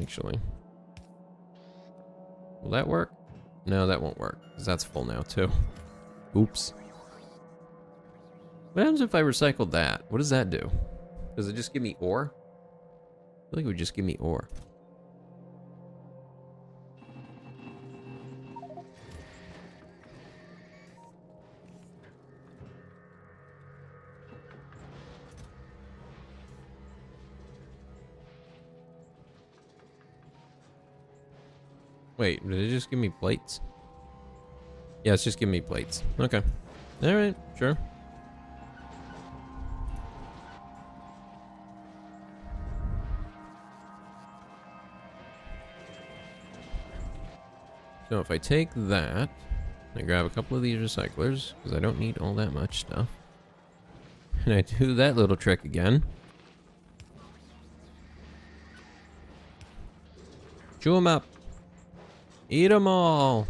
Actually. Will that work? No, that won't work, because that's full now, too. Oops. What happens if I recycled that? What does that do? Does it just give me ore? I feel like it would just give me ore. Wait, did it just give me plates? Yeah, it's just giving me plates. Okay. Alright, sure. So if I take that, I grab a couple of these recyclers, because I don't need all that much stuff. And I do that little trick again. Chew them up. Eat them all.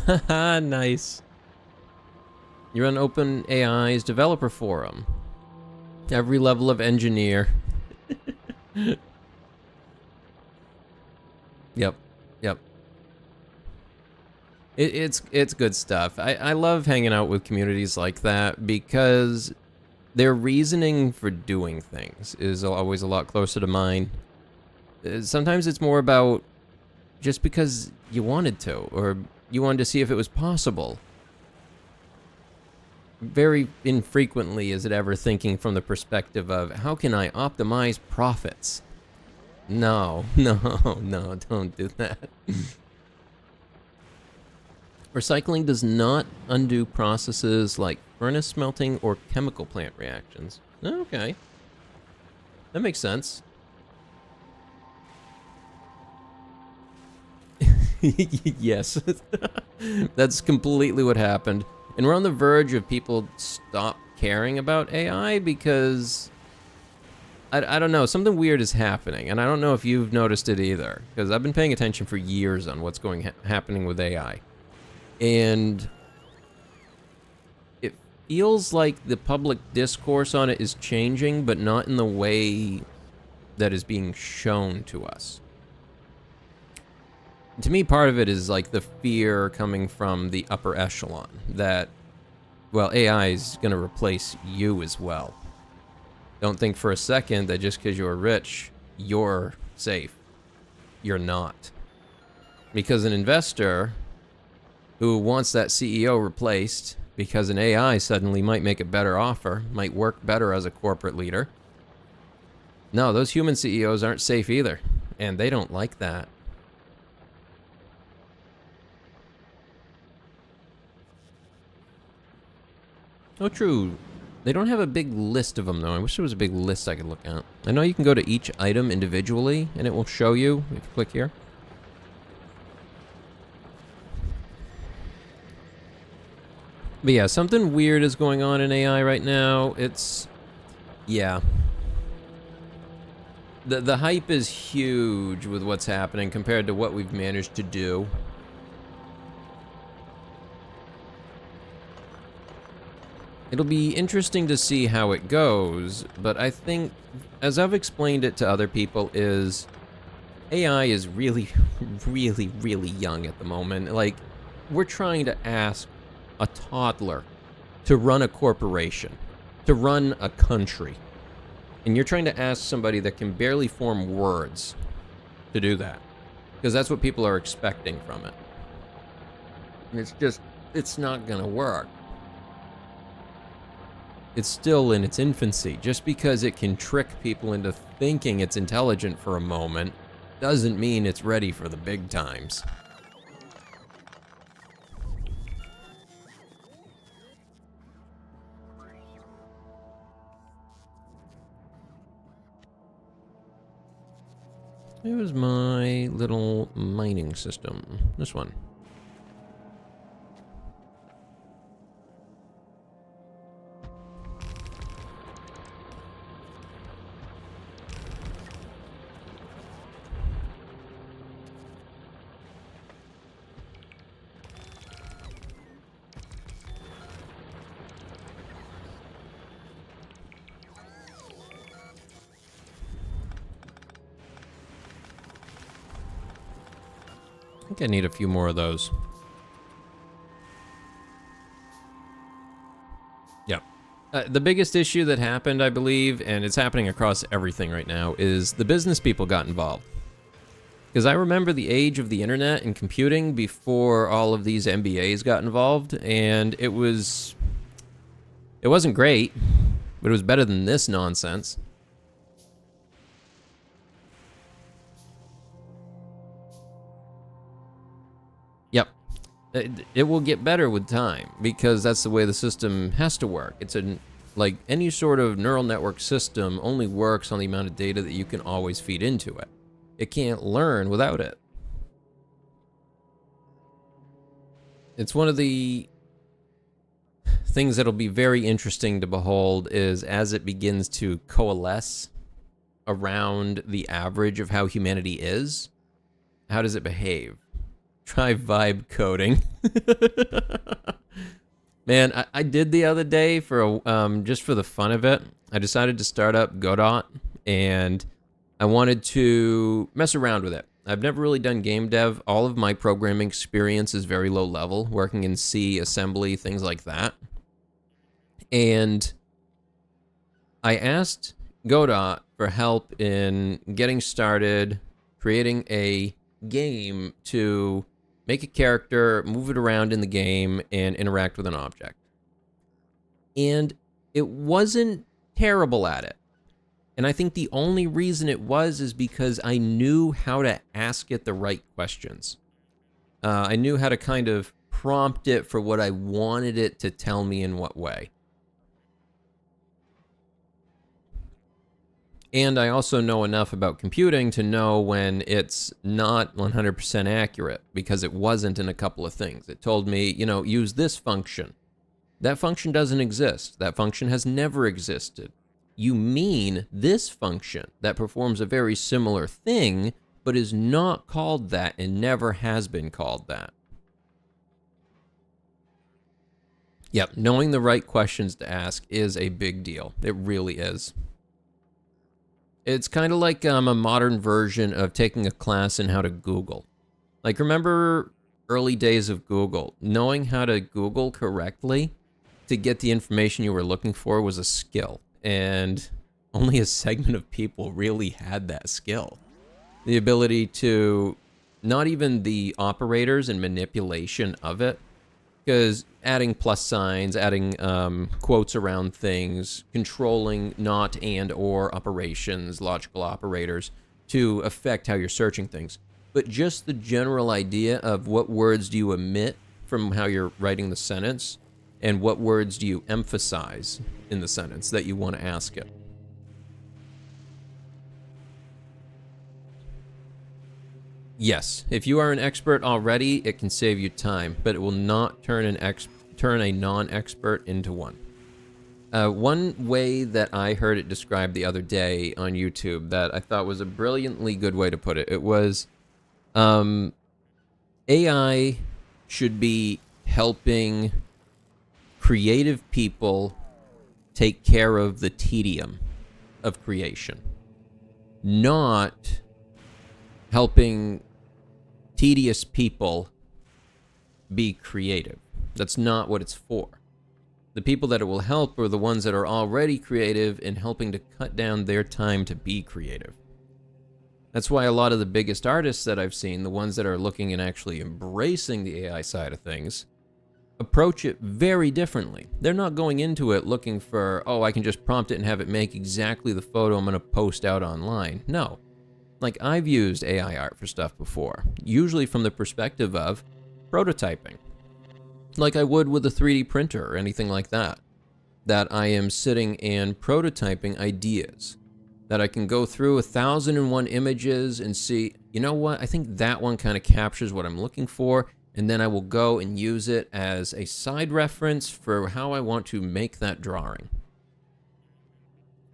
Haha, nice. You're on OpenAI's developer forum. Every level of engineer. Yep. It's good stuff. I love hanging out with communities like that because their reasoning for doing things is always a lot closer to mine. Sometimes it's more about just because you wanted to, or you wanted to see if it was possible. Very infrequently is it ever thinking from the perspective of, how can I optimize profits? No, don't do that. Recycling does not undo processes like furnace smelting or chemical plant reactions. Okay. That makes sense. Yes. That's completely what happened. And we're on the verge of people stop caring about AI because I don't know, something weird is happening, and I don't know if you've noticed it either, because I've been paying attention for years on what's happening with AI. And it feels like the public discourse on it is changing, but not in the way that is being shown to us. To me, part of it is like the fear coming from the upper echelon that, well, AI is going to replace you as well. Don't think for a second that just because you're rich, you're safe. You're not. Because an investor who wants that CEO replaced because an AI suddenly might make a better offer, might work better as a corporate leader. No, those human CEOs aren't safe either, and they don't like that. Oh, true. They don't have a big list of them, though. I wish there was a big list I could look at. I know you can go to each item individually, and it will show you if you click here. But yeah, something weird is going on in AI right now. It's... yeah. The hype is huge with what's happening compared to what we've managed to do. It'll be interesting to see how it goes, but I think, as I've explained it to other people, is AI is really, really, really young at the moment. Like, we're trying to ask a toddler to run a corporation, to run a country. And you're trying to ask somebody that can barely form words to do that. Because that's what people are expecting from it. And it's not gonna work. It's still in its infancy. Just because it can trick people into thinking it's intelligent for a moment doesn't mean it's ready for the big times. It was my little mining system. This one. I think I need a few more of those. Yep. The biggest issue that happened, I believe, and it's happening across everything right now, is the business people got involved. Because I remember the age of the internet and computing before all of these MBAs got involved, and it wasn't great, but it was better than this nonsense. Yep. It will get better with time, because that's the way the system has to work. Like any sort of neural network system only works on the amount of data that you can always feed into it. It can't learn without it. It's one of the things that'll be very interesting to behold is as it begins to coalesce around the average of how humanity is, how does it behave? Try vibe coding. Man, I did the other day for just for the fun of it. I decided to start up Godot, and I wanted to mess around with it. I've never really done game dev. All of my programming experience is very low level, working in C, assembly, things like that. And I asked Godot for help in getting started, creating a game to make a character, move it around in the game, and interact with an object. And it wasn't terrible at it. And I think the only reason it was is because I knew how to ask it the right questions. I knew how to kind of prompt it for what I wanted it to tell me in what way. And I also know enough about computing to know when it's not 100% accurate, because it wasn't in a couple of things. It told me, use this function. That function doesn't exist. That function has never existed. You mean this function that performs a very similar thing, but is not called that and never has been called that. Yep, knowing the right questions to ask is a big deal. It really is. It's kind of like a modern version of taking a class in how to Google. Like, remember early days of Google? Knowing how to Google correctly to get the information you were looking for was a skill. And only a segment of people really had that skill. The ability to, not even the operators and manipulation of it, because adding plus signs, adding quotes around things, controlling not and or operations, logical operators, to affect how you're searching things. But just the general idea of what words do you omit from how you're writing the sentence, and what words do you emphasize in the sentence that you want to ask it. Yes, if you are an expert already, it can save you time, but it will not turn a non-expert into one. One way that I heard it described the other day on YouTube that I thought was a brilliantly good way to put it, it was AI should be helping creative people take care of the tedium of creation, not helping tedious people be creative. That's not what it's for. The people that it will help are the ones that are already creative and helping to cut down their time to be creative. That's why a lot of the biggest artists that I've seen, the ones that are looking and actually embracing the AI side of things, approach it very differently. They're not going into it looking for, oh, I can just prompt it and have it make exactly the photo I'm going to post out online. No. Like, I've used AI art for stuff before, usually from the perspective of prototyping. Like I would with a 3D printer or anything like that. That I am sitting and prototyping ideas. That I can go through 1,001 images and see, you know what, I think that one kind of captures what I'm looking for, and then I will go and use it as a side reference for how I want to make that drawing.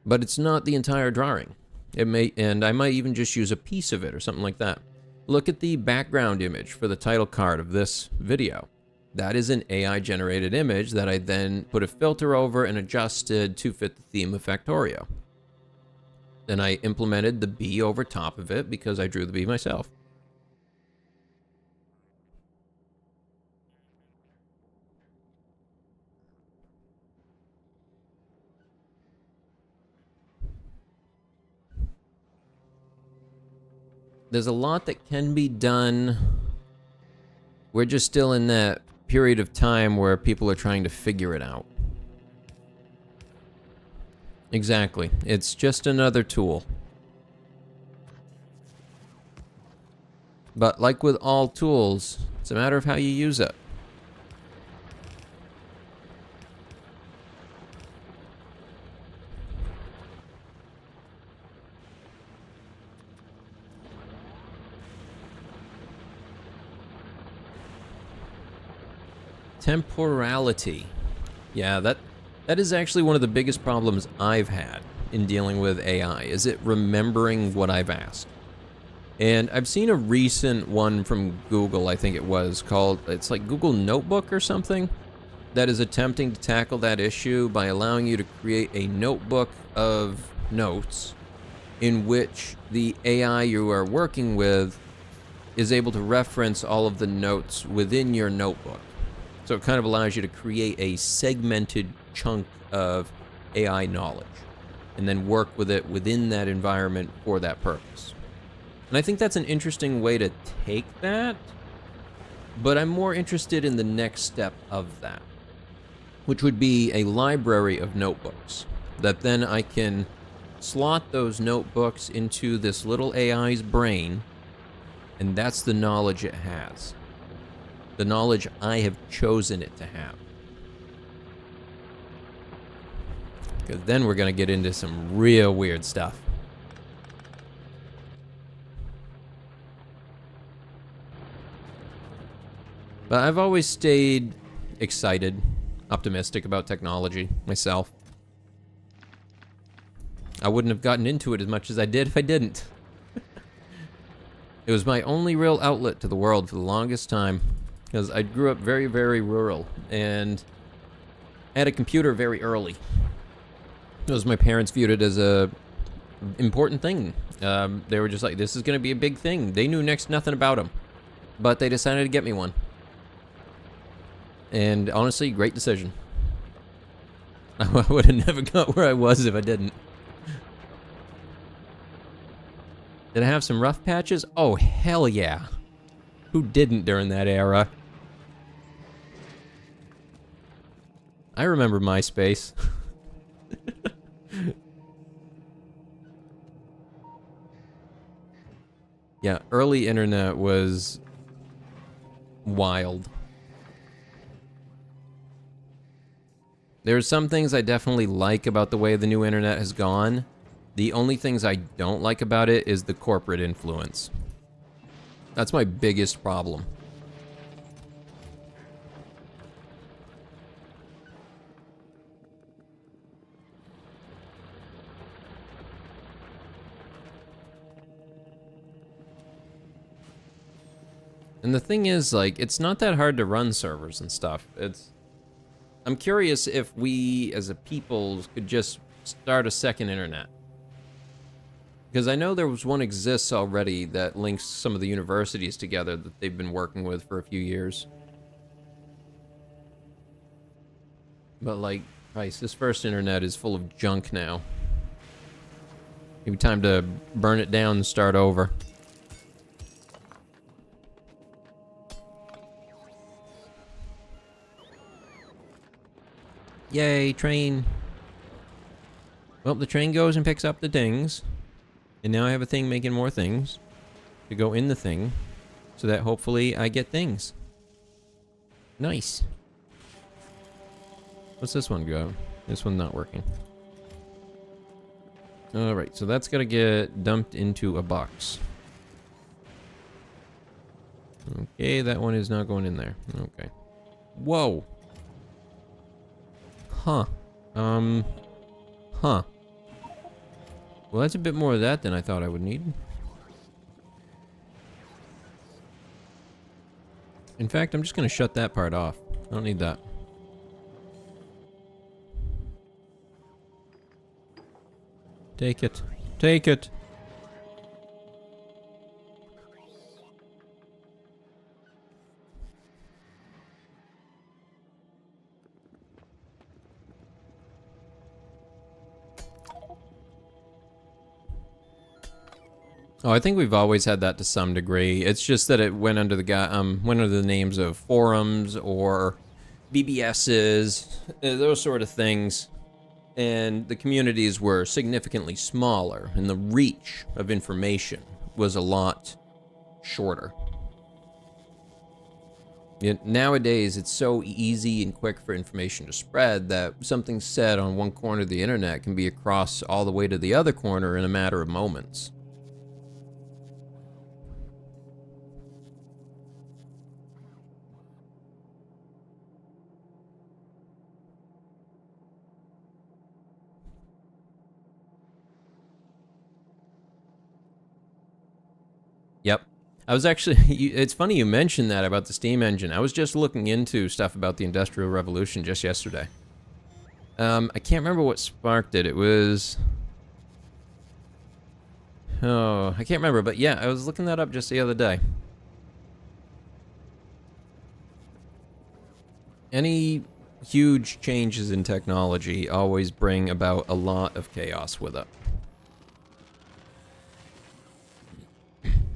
But it's not the entire drawing. And I might even just use a piece of it or something like that. Look at the background image for the title card of this video. That is an AI-generated image that I then put a filter over and adjusted to fit the theme of Factorio. Then I implemented the bee over top of it because I drew the bee myself. There's a lot that can be done. We're just still in that period of time where people are trying to figure it out. Exactly. It's just another tool. But like with all tools, it's a matter of how you use it. Temporality. Yeah, that is actually one of the biggest problems I've had in dealing with AI, is it remembering what I've asked. And I've seen a recent one from Google, I think it was, called, it's like Google Notebook or something, that is attempting to tackle that issue by allowing you to create a notebook of notes in which the AI you are working with is able to reference all of the notes within your notebook. So it kind of allows you to create a segmented chunk of AI knowledge and then work with it within that environment for that purpose. And I think that's an interesting way to take that, but I'm more interested in the next step of that, which would be a library of notebooks that then I can slot those notebooks into this little AI's brain, and that's the knowledge it has. The knowledge I have chosen it to have. Because then we're going to get into some real weird stuff. But I've always stayed excited, optimistic about technology myself. I wouldn't have gotten into it as much as I did if I didn't. It was my only real outlet to the world for the longest time. Because I grew up very, very rural, and I had a computer very early. Because my parents viewed it as a important thing. They were just like, this is going to be a big thing. They knew next to nothing about them, but they decided to get me one. And honestly, great decision. I would have never got where I was if I didn't. Did I have some rough patches? Oh, hell yeah. Who didn't during that era? I remember MySpace. Yeah, early internet was wild. There's some things I definitely like about the way the new internet has gone. The only things I don't like about it is the corporate influence. That's my biggest problem. And the thing is, like, it's not that hard to run servers and stuff. It's I'm curious if we, as a people, could just start a second internet. Because I know there was one exists already that links some of the universities together that they've been working with for a few years. But like, Christ, this first internet is full of junk now. Maybe time to burn it down and start over. Yay, train. Well, the train goes and picks up the things. And now I have a thing making more things to go in the thing so that hopefully I get things. Nice. What's this one go? This one's not working. Alright, so that's gotta get dumped into a box. Okay, that one is not going in there. Okay. Whoa! Huh. Huh. Well, that's a bit more of that than I thought I would need. In fact, I'm just gonna shut that part off. I don't need that. Take it. Take it. Oh, I think we've always had that to some degree. It's just that it went under the names of forums or BBSs, those sort of things. And the communities were significantly smaller, and the reach of information was a lot shorter. Nowadays, it's so easy and quick for information to spread that something said on one corner of the internet can be across all the way to the other corner in a matter of moments. Yep. I was actually, it's funny you mentioned that about the steam engine. I was just looking into stuff about the Industrial Revolution just yesterday. I can't remember what sparked it. It was... Oh, I can't remember, but yeah, I was looking that up just the other day. Any huge changes in technology always bring about a lot of chaos with it.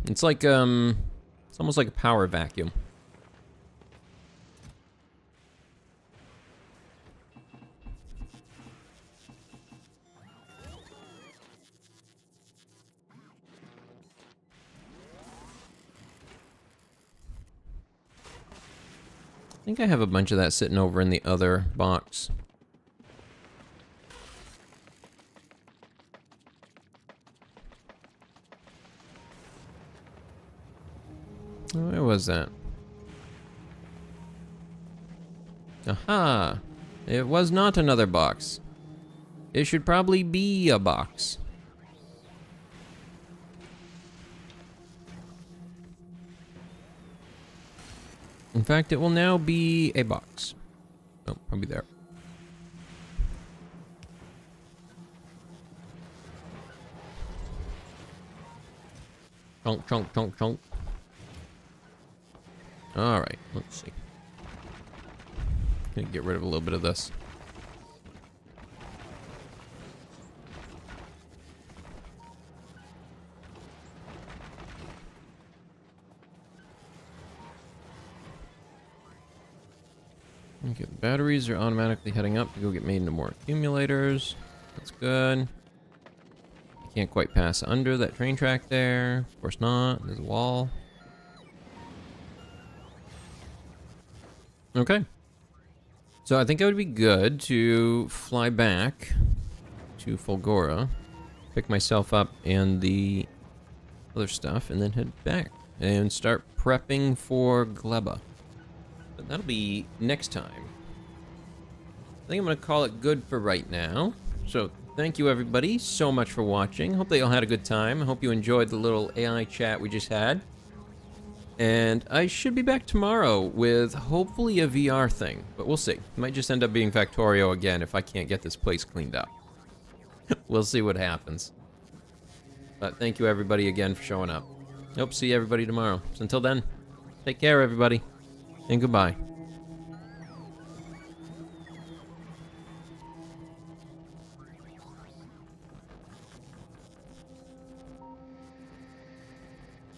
It's like, it's almost like a power vacuum. I think I have a bunch of that sitting over in the other box. Where was that? Aha! It was not another box. It should probably be a box. In fact, it will now be a box. Oh, probably there. Chunk, chunk, chunk, chunk. Alright, let's see. Gonna get rid of a little bit of this. Okay, the batteries are automatically heading up to go get made into more accumulators. That's good. You can't quite pass under that train track there. Of course not. There's a wall. Okay. So I think it would be good to fly back to Fulgora, pick myself up and the other stuff, and then head back and start prepping for Gleba. But that'll be next time. I think I'm going to call it good for right now. So thank you everybody so much for watching. Hope they all had a good time. I hope you enjoyed the little AI chat we just had. And I should be back tomorrow with hopefully a VR thing, but we'll see. It might just end up being Factorio again if I can't get this place cleaned up. We'll see what happens. But thank you everybody again for showing up. Hope to see everybody tomorrow. So until then, take care everybody, and goodbye.